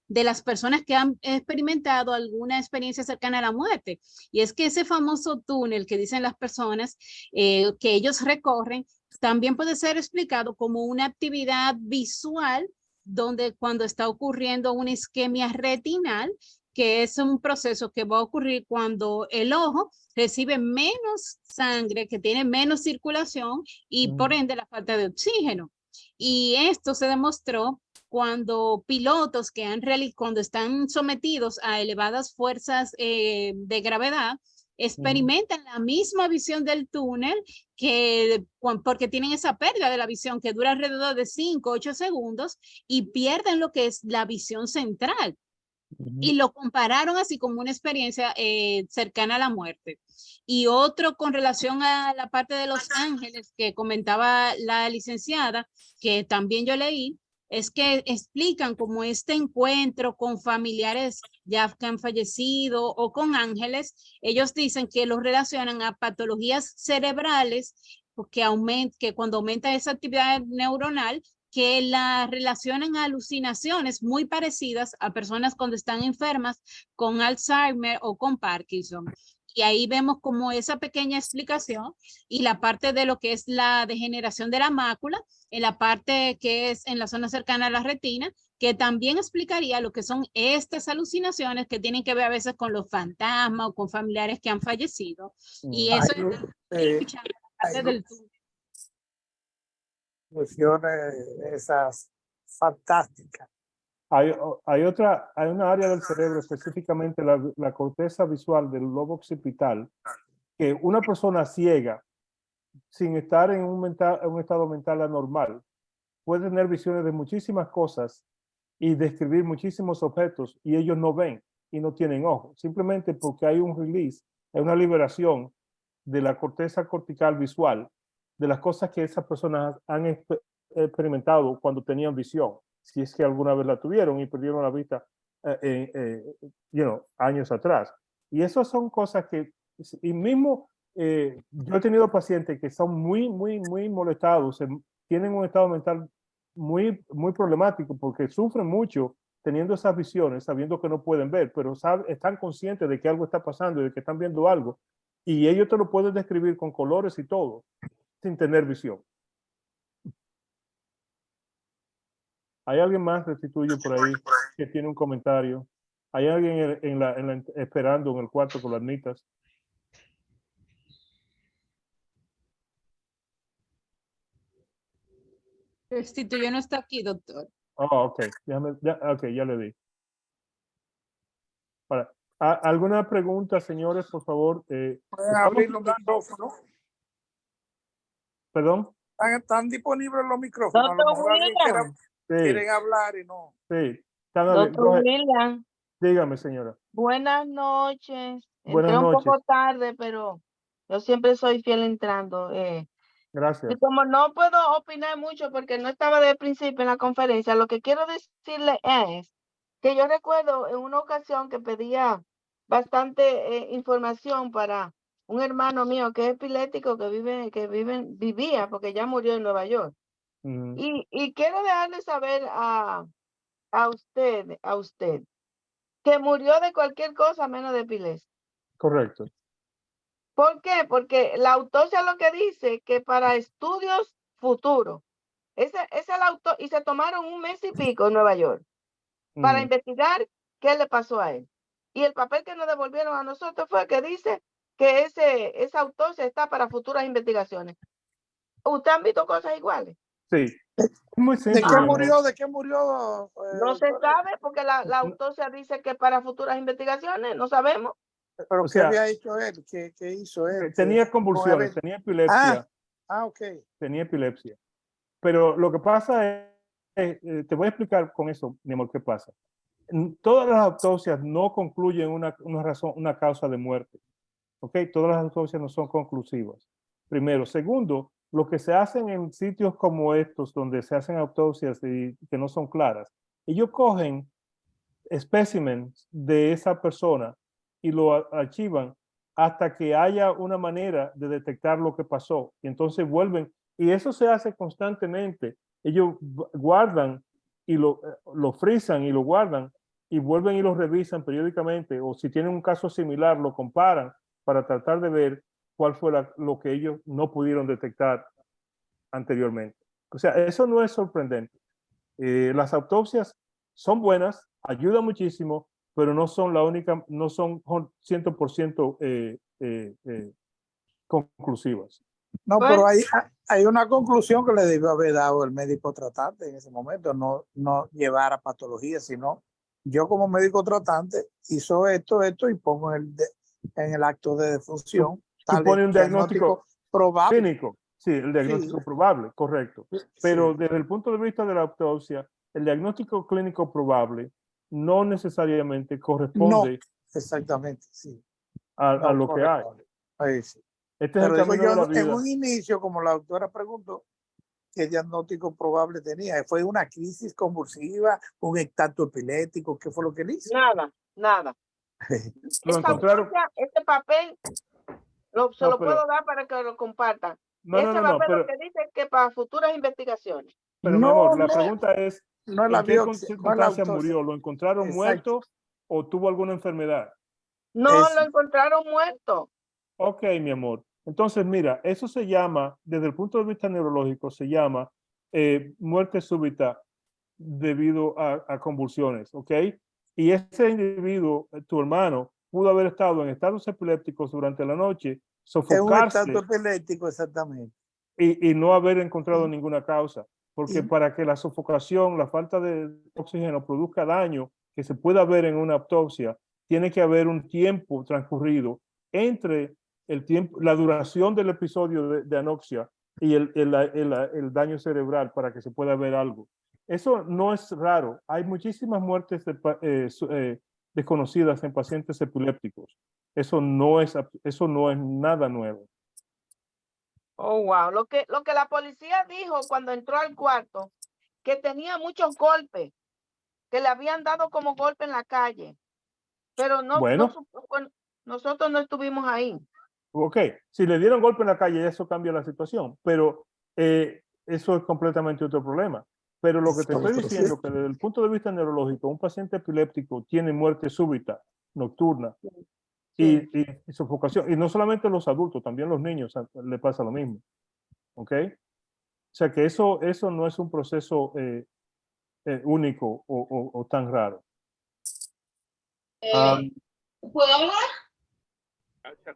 Speaker 5: las personas que han experimentado alguna experiencia cercana a la muerte. Y es que ese famoso túnel que dicen las personas que ellos recorren también puede ser explicado como una actividad visual donde cuando está ocurriendo una isquemia retinal, que es un proceso que va a ocurrir cuando el ojo recibe menos sangre, que tiene menos circulación y por ende la falta de oxígeno. Y esto se demostró cuando pilotos cuando están sometidos a elevadas fuerzas de gravedad, experimentan la misma visión del túnel porque tienen esa pérdida de la visión que dura alrededor de 5 o 8 segundos y pierden lo que es la visión central. Y lo compararon así como una experiencia cercana a la muerte. Y otro con relación a la parte de los ángeles que comentaba la licenciada, que también yo leí, es que explican como este encuentro con familiares ya que han fallecido o con ángeles. Ellos dicen que los relacionan a patologías cerebrales que cuando aumenta esa actividad neuronal que la relacionan a alucinaciones muy parecidas a personas cuando están enfermas con Alzheimer o con Parkinson. Y ahí vemos como esa pequeña explicación y la parte de lo que es la degeneración de la mácula, en la parte que es en la zona cercana a la retina, que también explicaría lo que son estas alucinaciones que tienen que ver a veces con los fantasmas o con familiares que han fallecido. Y
Speaker 2: Mm.
Speaker 5: eso
Speaker 3: Hay,
Speaker 5: es la parte
Speaker 3: hay
Speaker 5: del túnel.
Speaker 3: conclusiones esas fantásticas.
Speaker 2: Hay una área del cerebro, específicamente la corteza visual del lobo occipital, que una persona ciega, sin estar en un estado mental anormal, puede tener visiones de muchísimas cosas y describir muchísimos objetos, y ellos no ven y no tienen ojos, simplemente porque hay un release, hay una liberación de la corteza cortical visual, de las cosas que esas personas han experimentado cuando tenían visión, si es que alguna vez la tuvieron y perdieron la vista años atrás. Y esas son cosas que, y mismo yo he tenido pacientes que son muy molestados, tienen un estado mental muy problemático porque sufren mucho teniendo esas visiones, sabiendo que no pueden ver, pero están conscientes de que algo está pasando y de que están viendo algo, y ellos te lo pueden describir con colores y todo, sin tener visión. ¿Hay alguien más restituye por ahí que tiene un comentario? ¿Hay alguien esperando en el cuarto con las nitas?
Speaker 5: Yo no está aquí, doctor.
Speaker 2: Oh, ok. Ya le di. ¿Alguna pregunta, señores, por favor?
Speaker 3: Pueden abrir los micrófonos.
Speaker 2: ¿Perdón?
Speaker 3: Están disponibles los micrófonos. A lo
Speaker 6: Doctor
Speaker 3: mejor alguien
Speaker 2: Sí,
Speaker 3: quieren hablar y no.
Speaker 2: sí.
Speaker 6: Doctor William,
Speaker 2: Dígame, señora.
Speaker 6: buenas noches.
Speaker 2: Buenas
Speaker 6: Entré un
Speaker 2: noches.
Speaker 6: poco tarde, pero yo siempre soy fiel entrando.
Speaker 2: Gracias.
Speaker 6: Y como no puedo opinar mucho porque no estaba de principio en la conferencia, lo que quiero decirle es que yo recuerdo en una ocasión que pedía bastante información para un hermano mío que es epiléptico, vivía, porque ya murió en Nueva York.
Speaker 2: Mm,
Speaker 6: Y quiero dejarle saber a usted, que murió de cualquier cosa menos de epilepsia.
Speaker 2: correcto.
Speaker 6: ¿Por qué? Porque la autopsia lo que dice que para estudios futuros, ese es el auto, y se tomaron 1 mes y pico en Nueva York para
Speaker 2: Mm,
Speaker 6: investigar qué le pasó a él. Y el papel que nos devolvieron a nosotros fue que dice que esa autopsia está para futuras investigaciones. ¿Usted han visto cosas iguales?
Speaker 2: sí. Muy
Speaker 3: ¿De
Speaker 2: simple,
Speaker 3: qué
Speaker 2: mi amor.
Speaker 3: murió? ¿De qué murió?
Speaker 6: No se
Speaker 3: Doctora?
Speaker 6: sabe porque la autopsia dice que para futuras investigaciones, no sabemos.
Speaker 3: ¿Pero
Speaker 2: O
Speaker 3: qué
Speaker 2: sea,
Speaker 3: había hecho él? ¿Qué hizo él?
Speaker 2: tenía
Speaker 3: ¿Qué-
Speaker 2: convulsiones, tenía epilepsia,
Speaker 3: ok.
Speaker 2: tenía epilepsia. Pero lo que pasa te voy a explicar con eso, mi amor, qué pasa. Todas las autopsias no concluyen una causa de muerte. ¿Ok? Todas las autopsias no son conclusivas. Primero. Segundo, lo que se hacen en sitios como estos, donde se hacen autopsias que no son claras, ellos cogen especímenes de esa persona y lo archivan hasta que haya una manera de detectar lo que pasó. Y entonces vuelven, y eso se hace constantemente. Ellos guardan y lo frisan y lo guardan y vuelven y lo revisan periódicamente, o si tienen un caso similar, lo comparan para tratar de ver cuál fue lo que ellos no pudieron detectar anteriormente. O sea, eso no es sorprendente. Las autopsias son buenas, ayudan muchísimo, pero no son la única, no son 100% conclusivas.
Speaker 3: No,
Speaker 6: Bueno,
Speaker 3: pero hay una conclusión que le debió haber dado el médico tratante en ese momento, no llevar a patología, sino yo como médico tratante hizo esto y pongo en el acto de defunción tal
Speaker 2: Supone un diagnóstico
Speaker 3: probable.
Speaker 2: clínico. Sí, el diagnóstico probable, correcto. Pero desde el punto de vista de la autopsia, el diagnóstico clínico probable no necesariamente corresponde
Speaker 3: Exactamente, sí.
Speaker 2: a lo que hay.
Speaker 3: Ahí sí.
Speaker 2: Este es el
Speaker 3: Pero digo
Speaker 2: camino de la
Speaker 3: yo, en
Speaker 2: vida.
Speaker 3: un inicio, como la doctora preguntó, ¿qué diagnóstico probable tenía? ¿Fue una crisis convulsiva, un ectato epiléptico? ¿Qué fue lo que le hizo?
Speaker 6: nada.
Speaker 2: Lo encontraron.
Speaker 6: Este papel se
Speaker 2: No,
Speaker 6: lo
Speaker 2: pero-
Speaker 6: puedo dar para que lo compartan.
Speaker 2: No,
Speaker 6: Ese papel lo
Speaker 2: pero
Speaker 6: que dice que para futuras investigaciones.
Speaker 2: Pero mi amor, la
Speaker 3: no,
Speaker 2: pregunta es,
Speaker 3: no es la
Speaker 2: ¿en qué
Speaker 3: biopsia, no es la
Speaker 2: circunstancias
Speaker 3: autopsia.
Speaker 2: murió? ¿Lo encontraron
Speaker 3: Exacto.
Speaker 2: muerto o tuvo alguna enfermedad?
Speaker 6: No,
Speaker 3: Eso.
Speaker 6: lo encontraron muerto.
Speaker 2: Ok, mi amor. Entonces, mira, eso se llama, desde el punto de vista neurológico, se llama muerte súbita debido a convulsiones, ¿ok? Y ese individuo, tu hermano, pudo haber estado en estados epilépticos durante la noche,
Speaker 3: Es un
Speaker 2: sofocarse
Speaker 3: estado epiléptico, exactamente.
Speaker 2: y no haber encontrado ninguna causa. Porque para que la sofocación, la falta de oxígeno produzca daño que se pueda ver en una autopsia, tiene que haber un tiempo transcurrido entre el tiempo, la duración del episodio de anoxia y el daño cerebral para que se pueda ver algo. Eso no es raro. Hay muchísimas muertes desconocidas en pacientes epilépticos. Eso no es nada nuevo.
Speaker 6: Oh, wow. Lo que la policía dijo cuando entró al cuarto, que tenía muchos golpes, que le habían dado como golpe en la calle, pero
Speaker 2: Bueno,
Speaker 6: nosotros no estuvimos ahí.
Speaker 2: ok, si le dieron golpe en la calle, eso cambia la situación, pero eso es completamente otro problema. Pero lo que te estoy diciendo que desde el punto de vista neurológico, un paciente epiléptico tiene muerte súbita, nocturna,
Speaker 6: Sí.
Speaker 2: y sofocación, y no solamente los adultos, también los niños le pasa lo mismo, ¿ok? O sea que eso no es un proceso único o tan raro.
Speaker 4: Eh, ¿Puedo hablar?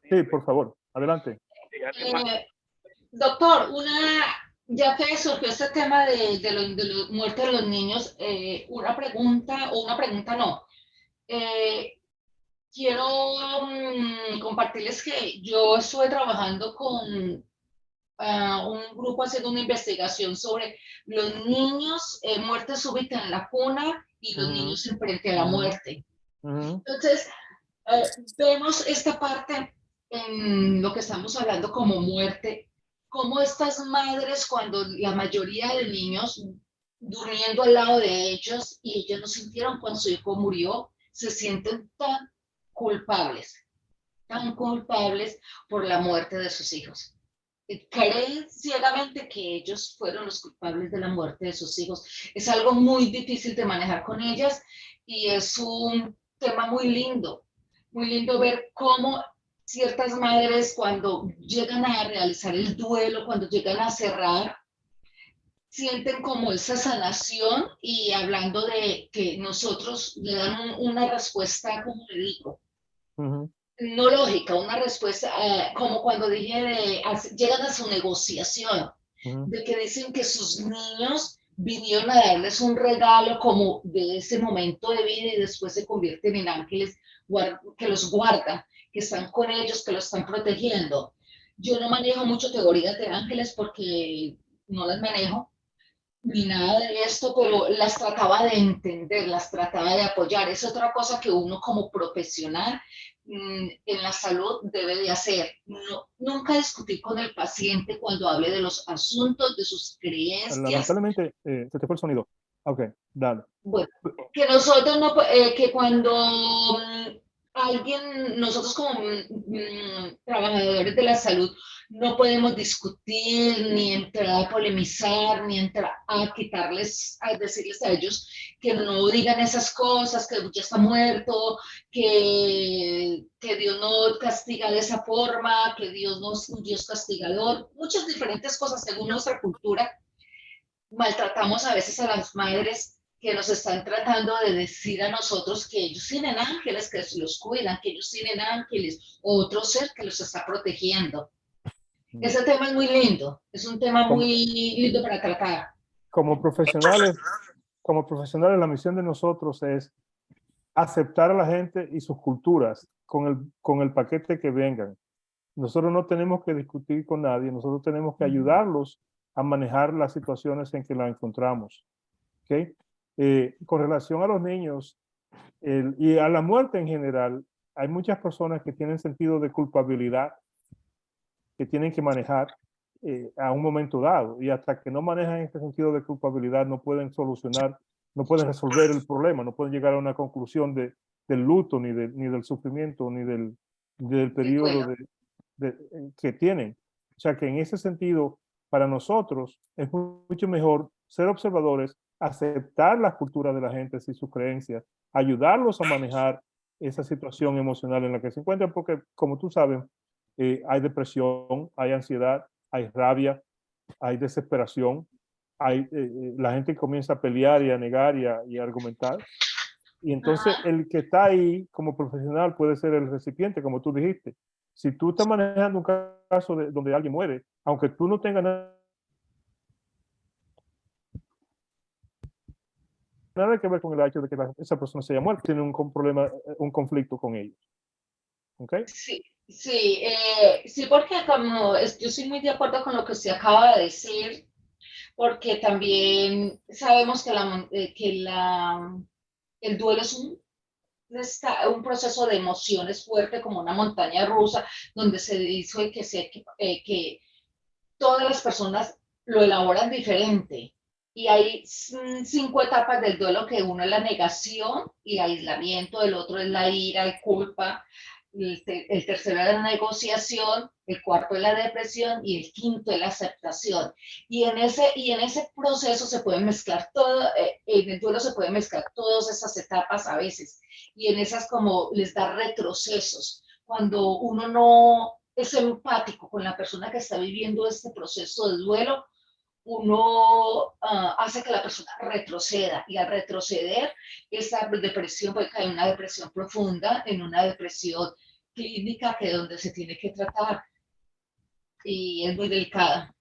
Speaker 2: Sí, por favor, adelante.
Speaker 4: Doctor, ya que surgió este tema de la muerte de los niños, una pregunta, o una pregunta no. Quiero compartirles que yo estuve trabajando con un grupo haciendo una investigación sobre los niños, muerte súbita en la cuna y los niños frente a la muerte. Entonces, vemos esta parte en lo que estamos hablando como muerte, como estas madres, cuando la mayoría de niños durmiendo al lado de ellos y ellos no sintieron cuando su hijo murió, se sienten tan culpables por la muerte de sus hijos. Creen ciegamente que ellos fueron los culpables de la muerte de sus hijos. Es algo muy difícil de manejar con ellas y es un tema muy lindo ver cómo ciertas madres cuando llegan a realizar el duelo, cuando llegan a cerrar, sienten como esa sanación y hablando de que nosotros le dan una respuesta, como le digo, no lógica, una respuesta, como cuando dije, llegan a su negociación, de que dicen que sus niños vinieron a darles un regalo como de ese momento de vida y después se convierten en ángeles que los guardan, que están con ellos, que los están protegiendo. Yo no manejo mucho teorías de ángeles porque no las manejo, ni nada de esto, pero las trataba de entender, las trataba de apoyar. Es otra cosa que uno como profesional en la salud debe de hacer. No, nunca discutir con el paciente cuando hable de los asuntos, de sus creencias.
Speaker 2: Lamentablemente, se te fue el sonido. Ok, dale.
Speaker 4: Bueno, que nosotros no, que cuando nosotros como trabajadores de la salud, no podemos discutir, ni entrar a polemizar, ni entrar a quitarles, a decirles a ellos que no digan esas cosas, que ya está muerto, que Dios no castiga de esa forma, que Dios no es un Dios castigador, muchas diferentes cosas según nuestra cultura. Maltratamos a veces a las madres que nos están tratando de decir a nosotros que ellos tienen ángeles que los cuidan, que ellos tienen ángeles, o otro ser que los está protegiendo. Ese tema es muy lindo, es un tema muy lindo para tratar.
Speaker 2: Como profesionales, la misión de nosotros es aceptar a la gente y sus culturas con el paquete que vengan. Nosotros no tenemos que discutir con nadie, nosotros tenemos que ayudarlos a manejar las situaciones en que la encontramos. ¿Okay? Con relación a los niños y a la muerte en general, hay muchas personas que tienen sentido de culpabilidad que tienen que manejar a un momento dado, y hasta que no manejan este sentido de culpabilidad no pueden solucionar, no pueden resolver el problema, no pueden llegar a una conclusión del luto, ni del sufrimiento, ni del periodo que tienen. O sea que en ese sentido, para nosotros es mucho mejor ser observadores, aceptar las culturas de la gente y sus creencias, ayudarlos a manejar esa situación emocional en la que se encuentran, porque como tú sabes, hay depresión, hay ansiedad, hay rabia, hay desesperación, la gente comienza a pelear y a negar y a argumentar. Y entonces el que está ahí como profesional puede ser el recipiente, como tú dijiste. Si tú estás manejando un caso donde alguien muere, aunque tú no tengas nada que ver con el hecho de que esa persona se haya muerto, tiene un problema, un conflicto con ellos. ¿Ok?
Speaker 4: Sí, sí, sí, porque yo soy muy de acuerdo con lo que usted acaba de decir, porque también sabemos que el duelo es un proceso de emociones fuerte como una montaña rusa, donde se dice que todas las personas lo elaboran diferente. Y hay 5 etapas del duelo, que uno es la negación y aislamiento, el otro es la ira y culpa, el tercero es la negociación, el cuarto es la depresión y el quinto es la aceptación. Y en ese proceso se pueden mezclar en el duelo se pueden mezclar todas esas etapas a veces. Y en esas como les da retrocesos. Cuando uno no es empático con la persona que está viviendo este proceso de duelo, uno hace que la persona retroceda, y al retroceder, esa depresión puede caer en una depresión profunda, en una depresión clínica, que es donde se tiene que tratar, y es muy delicada.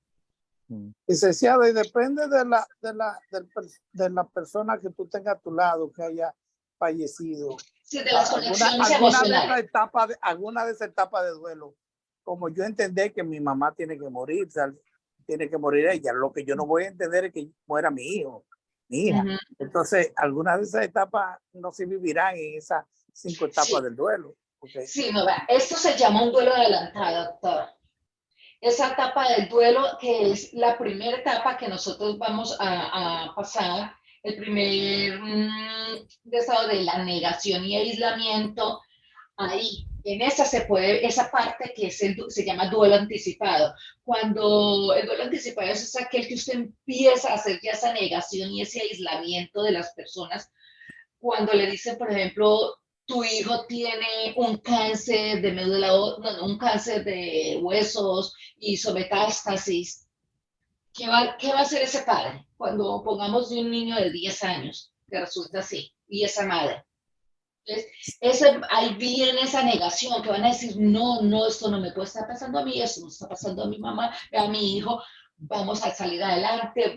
Speaker 3: Licenciado, y depende de la persona que tú tengas a tu lado que haya fallecido.
Speaker 4: Sí, de las conexiones
Speaker 3: alguna
Speaker 4: emocionales.
Speaker 3: Alguna de esas etapas de duelo, como yo entendí que mi mamá tiene que morir, tiene que morir ella. Lo que yo no voy a entender es que muera mi hijo, mi hija. Entonces, algunas de esas etapas no se vivirán en esas 5 etapas del duelo. Okay.
Speaker 4: Sí, no, esto se llama un duelo adelantado, doctor. Esa etapa del duelo, que es la primera etapa que nosotros vamos a pasar, el primer estado de la negación y aislamiento, ahí, en esa parte que se llama duelo anticipado. Cuando el duelo anticipado es aquel que usted empieza a hacer ya esa negación y ese aislamiento de las personas, cuando le dicen, por ejemplo, tu hijo tiene un cáncer de médula, un cáncer de huesos, hizo metástasis. ¿Qué va a hacer ese padre cuando pongamos de un niño de 10 años que resulta así, y esa madre? Entonces, ahí viene esa negación, que van a decir, no, esto no me puede estar pasando a mí, esto no está pasando a mi mamá, a mi hijo, vamos a salir adelante,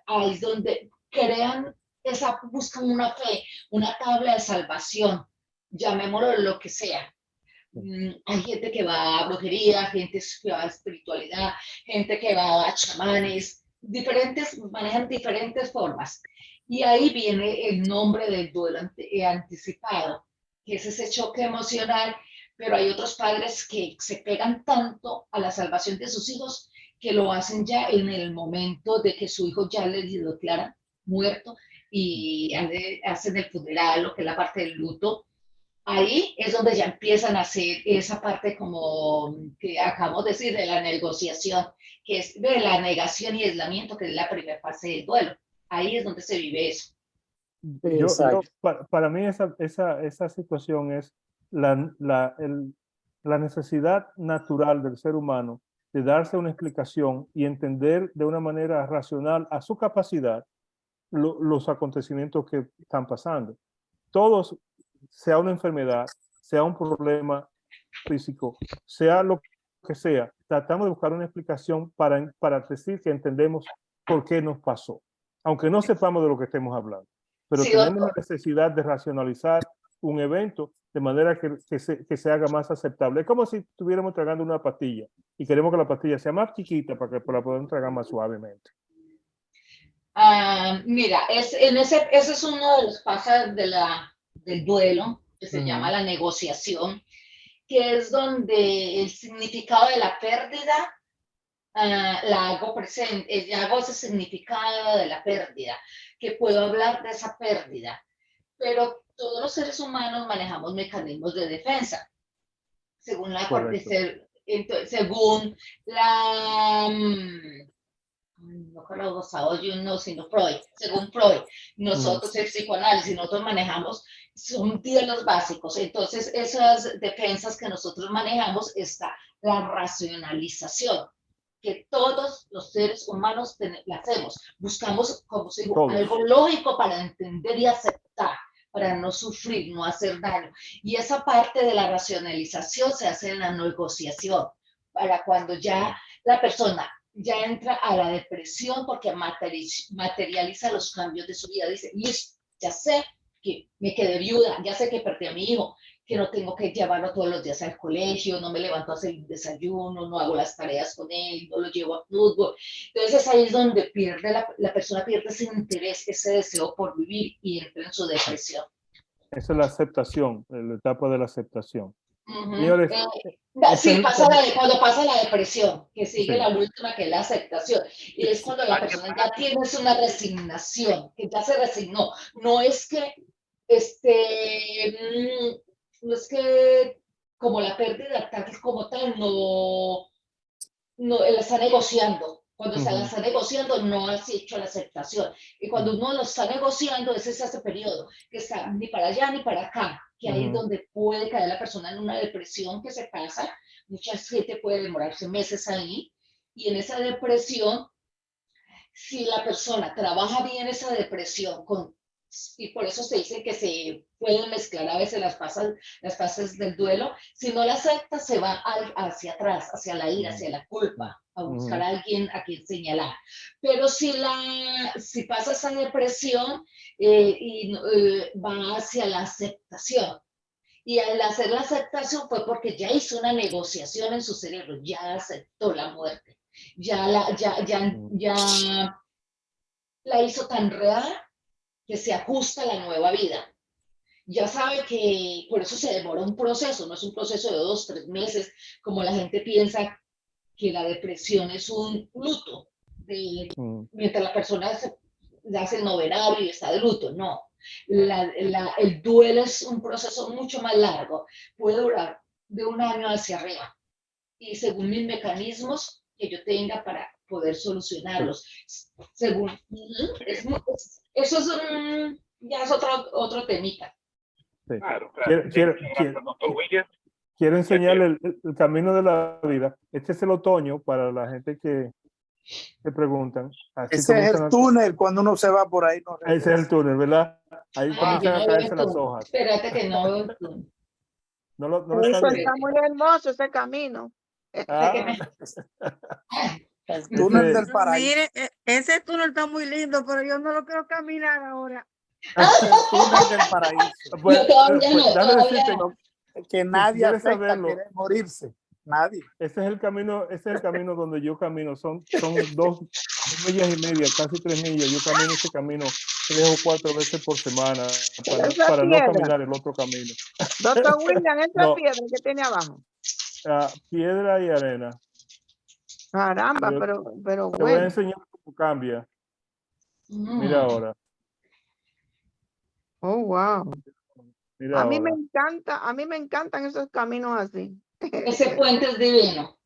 Speaker 4: ahí es donde buscan una fe, una tabla de salvación, llamémoslo lo que sea. Hay gente que va a brujería, gente que va a espiritualidad, gente que va a chamanes, manejan diferentes formas. Y ahí viene el nombre del duelo anticipado, que es ese choque emocional, pero hay otros padres que se pegan tanto a la salvación de sus hijos que lo hacen ya en el momento de que su hijo ya les declara muerto, y hacen el funeral, lo que es la parte del luto. Ahí es donde ya empiezan a hacer esa parte como que acabamos de decir, de la negociación, que es de la negación y aislamiento, que es la primera fase del duelo. Ahí es donde se vive eso.
Speaker 2: Para mí esa situación es la necesidad natural del ser humano de darse una explicación y entender de una manera racional, a su capacidad, los acontecimientos que están pasando. Todos, sea una enfermedad, sea un problema físico, sea lo que sea, tratamos de buscar una explicación para decir que entendemos por qué nos pasó, aunque no sepamos de lo que estemos hablando. Pero sí, tenemos la necesidad de racionalizar un evento de manera que se haga más aceptable. Es como si estuviéramos tragando una pastilla y queremos que la pastilla sea más chiquita para que la podamos tragar más suavemente.
Speaker 4: Mira, ese es uno de los pasos del duelo, que se llama la negociación, que es donde el significado de la pérdida la hago presente, hago ese significado de la pérdida, que puedo hablar de esa pérdida, pero todos los seres humanos manejamos mecanismos de defensa, según la no Carl Gustav Jung, no, sino Freud, según Freud, nosotros el psicoanálisis, nosotros manejamos, son 10 los básicos, entonces esas defensas que nosotros manejamos está la racionalización, que todos los seres humanos la hacemos, buscamos, como se dijo, algo lógico para entender y aceptar, para no sufrir, no hacer daño, y esa parte de la racionalización se hace en la negociación, para cuando ya la persona ya entra a la depresión porque materializa los cambios de su vida. Dice, listo, ya sé que me quedé viuda, ya sé que perdí a mi hijo, que no tengo que llevarlo todos los días al colegio, no me levanto a hacer el desayuno, no hago las tareas con él, no lo llevo a fútbol. Entonces ahí es donde pierde la persona pierde ese interés, ese deseo por vivir y entra en su depresión.
Speaker 2: Esa es la aceptación, la etapa de la aceptación. Señores,
Speaker 4: sí, cuando pasa la depresión, que sigue la última, que es la aceptación, y es cuando la persona ya tiene una resignación, que ya se resignó. No es que, no es que como la pérdida tal como tal, no la está negociando. Cuando se la está negociando, no has hecho la aceptación. Y cuando uno lo está negociando, es ese periodo que está ni para allá ni para acá, que ahí es donde puede caer la persona en una depresión que se pasa. Mucha gente puede demorarse meses ahí. Y en esa depresión, si la persona trabaja bien esa depresión y por eso se dice que se pueden mezclar a veces las fases del duelo. Si no la acepta, se va hacia atrás, hacia la ira, hacia la culpa, a buscar a alguien a quien señalar. Pero si pasa esa depresión va hacia la aceptación. Y al hacer la aceptación fue porque ya hizo una negociación en su cerebro, ya aceptó la muerte, ya la hizo tan real que se ajusta a la nueva vida. Ya sabe que por eso se demora un proceso, no es un proceso de 2, 3 meses, como la gente piensa que la depresión es un luto, mientras la persona se hace el noverario y está de luto. No, el duelo es un proceso mucho más largo, puede durar de 1 año hacia arriba, y según mis mecanismos que yo tenga para poder solucionarlos. Según, eso es ya es otro temita.
Speaker 2: Sí. Claro. Quiero enseñarle el camino de la vida. Este es el otoño para la gente que preguntan. Así
Speaker 3: ese es el túnel cuando uno se va por ahí. No
Speaker 2: ese es el túnel, ¿verdad? Ahí comienzan a caerse las hojas.
Speaker 4: Espérate que no veo el túnel.
Speaker 2: No
Speaker 6: eso está muy hermoso, ese camino.
Speaker 3: El túnel del paraíso.
Speaker 7: Mire, ese túnel está muy lindo, pero yo no lo quiero caminar ahora.
Speaker 3: El túnel del paraíso.
Speaker 2: Pues,
Speaker 3: que nadie acepta querer morirse. Nadie.
Speaker 2: Ese es el camino donde yo camino. Son 2 millas y media, casi 3 millas. Yo camino ese camino 3 o 4 veces por semana para no caminar el otro camino.
Speaker 6: Doctor William, esa piedra que tiene abajo.
Speaker 2: Piedra y arena.
Speaker 6: Caramba, pero
Speaker 2: te
Speaker 6: bueno.
Speaker 2: voy a enseñar cómo cambia. Mira ahora.
Speaker 6: Oh, wow.
Speaker 2: Mira
Speaker 6: a mí
Speaker 2: ahora.
Speaker 6: me encantan esos caminos así.
Speaker 4: Ese puente es divino.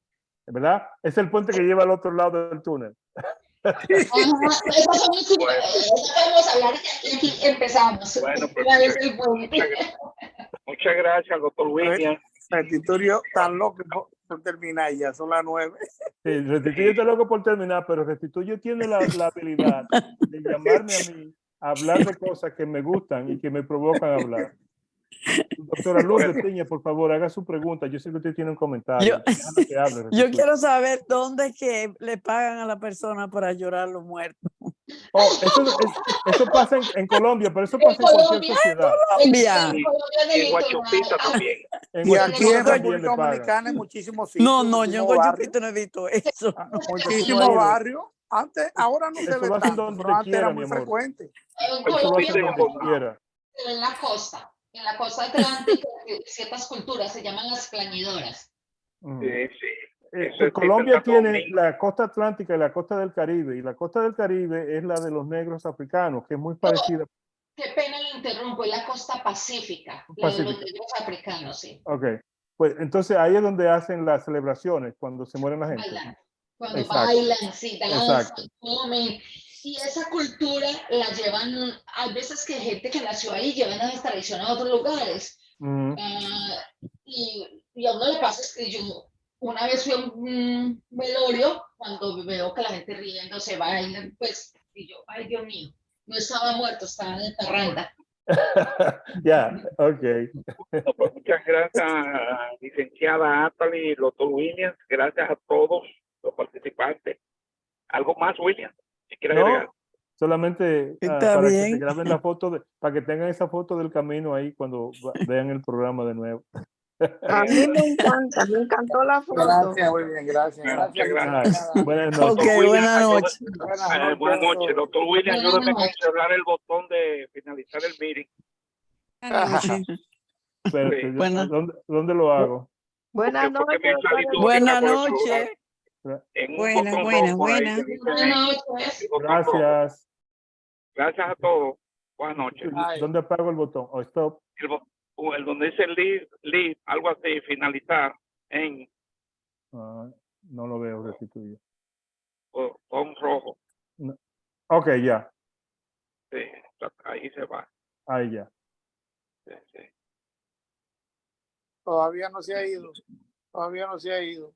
Speaker 2: ¿Verdad? Es el puente que lleva al otro lado del túnel.
Speaker 4: Vamos a hablar y aquí empezamos.
Speaker 8: Bueno, muchas gracias, doctor William.
Speaker 3: Restituyo tan loco por terminar ya, son las 9.
Speaker 2: Sí, Restituyo está loco por terminar, pero Restituyo tiene la habilidad de llamarme a mí a hablar de cosas que me gustan y que me provocan hablar. Doctora Lourdes Piña, por favor, haga su pregunta. Yo sé que usted tiene un comentario.
Speaker 7: Yo quiero saber dónde es que le pagan a la persona para llorar los muertos.
Speaker 2: Oh, eso pasa en Colombia, pero eso pasa en cualquier sociedad.
Speaker 7: En
Speaker 8: en Guachupita también.
Speaker 3: Y aquí en República Dominicana en muchísimos sitios.
Speaker 7: No, yo en Guachupita no he visto eso.
Speaker 3: Muchísimos barrios. Antes, ahora no se ve tanto, pero antes era muy frecuente.
Speaker 4: En la costa atlántica, ciertas culturas se llaman las plañidoras.
Speaker 2: Colombia tiene la costa atlántica y la costa del Caribe, y la costa del Caribe es la de los negros africanos, que es muy parecida.
Speaker 4: Qué pena lo interrumpo, es la costa pacífica, la de los negros africanos, sí.
Speaker 2: Ok, pues entonces ahí es donde hacen las celebraciones cuando se mueren la gente.
Speaker 4: Cuando
Speaker 2: Exacto.
Speaker 4: bailan, sí, danzan,
Speaker 2: Exacto.
Speaker 4: comen. Y esa cultura la llevan, hay veces que gente que nació ahí llevan esas tradiciones a otros lugares.
Speaker 2: Ujú.
Speaker 4: Y a uno le pasa es que yo una vez fui a un velorio cuando veo que la gente riendo, se bailan, pues, y yo, ay Dios mío, no estaba muerto, estaba de parranda.
Speaker 2: Ya, ok.
Speaker 8: No, pues muchas gracias, licenciada Atali, doctor Williams. Gracias a todos los participantes. ¿Algo más, William? Si quiere agregar.
Speaker 2: No, solamente
Speaker 7: Está
Speaker 2: para que se
Speaker 7: bien.
Speaker 2: graben la foto, para que tengan esa foto del camino ahí cuando vean el programa de nuevo.
Speaker 6: A mí me encantó la foto.
Speaker 3: Gracias, muy bien, gracias.
Speaker 8: Muchas
Speaker 3: Gracias,
Speaker 8: gracias.
Speaker 3: licenciada.
Speaker 2: Buenas
Speaker 8: Doctor
Speaker 2: noches.
Speaker 7: Ok,
Speaker 8: William,
Speaker 7: buenas noches.
Speaker 8: buenas noches. Doctor William,
Speaker 4: Buenas
Speaker 8: ayúdame con
Speaker 4: noches.
Speaker 8: cerrar el botón de finalizar el meeting.
Speaker 7: Buenas noches.
Speaker 2: Espérate,
Speaker 8: Sí.
Speaker 7: Buenas.
Speaker 2: ¿dónde lo hago?
Speaker 6: Buenas
Speaker 8: Porque me
Speaker 6: noches.
Speaker 8: salí tú
Speaker 7: Buenas
Speaker 8: ahorita por el
Speaker 7: noches.
Speaker 8: celular. En un
Speaker 9: Buena,
Speaker 8: botón
Speaker 9: buena,
Speaker 8: rojo ahí
Speaker 9: buena.
Speaker 8: que dice
Speaker 4: Buenas noches.
Speaker 8: el botón rojo.
Speaker 2: Gracias.
Speaker 8: Gracias a todos. Buenas noches.
Speaker 3: Ay.
Speaker 2: ¿Dónde apago el botón? O stop.
Speaker 8: El donde dice leave, algo así, finalizar en
Speaker 2: Ah, no lo veo restituido.
Speaker 8: botón rojo.
Speaker 2: Ok, ya.
Speaker 8: Sí, ahí se va.
Speaker 2: Ahí ya.
Speaker 8: Sí, sí.
Speaker 3: Todavía no se ha ido. Todavía no se ha ido.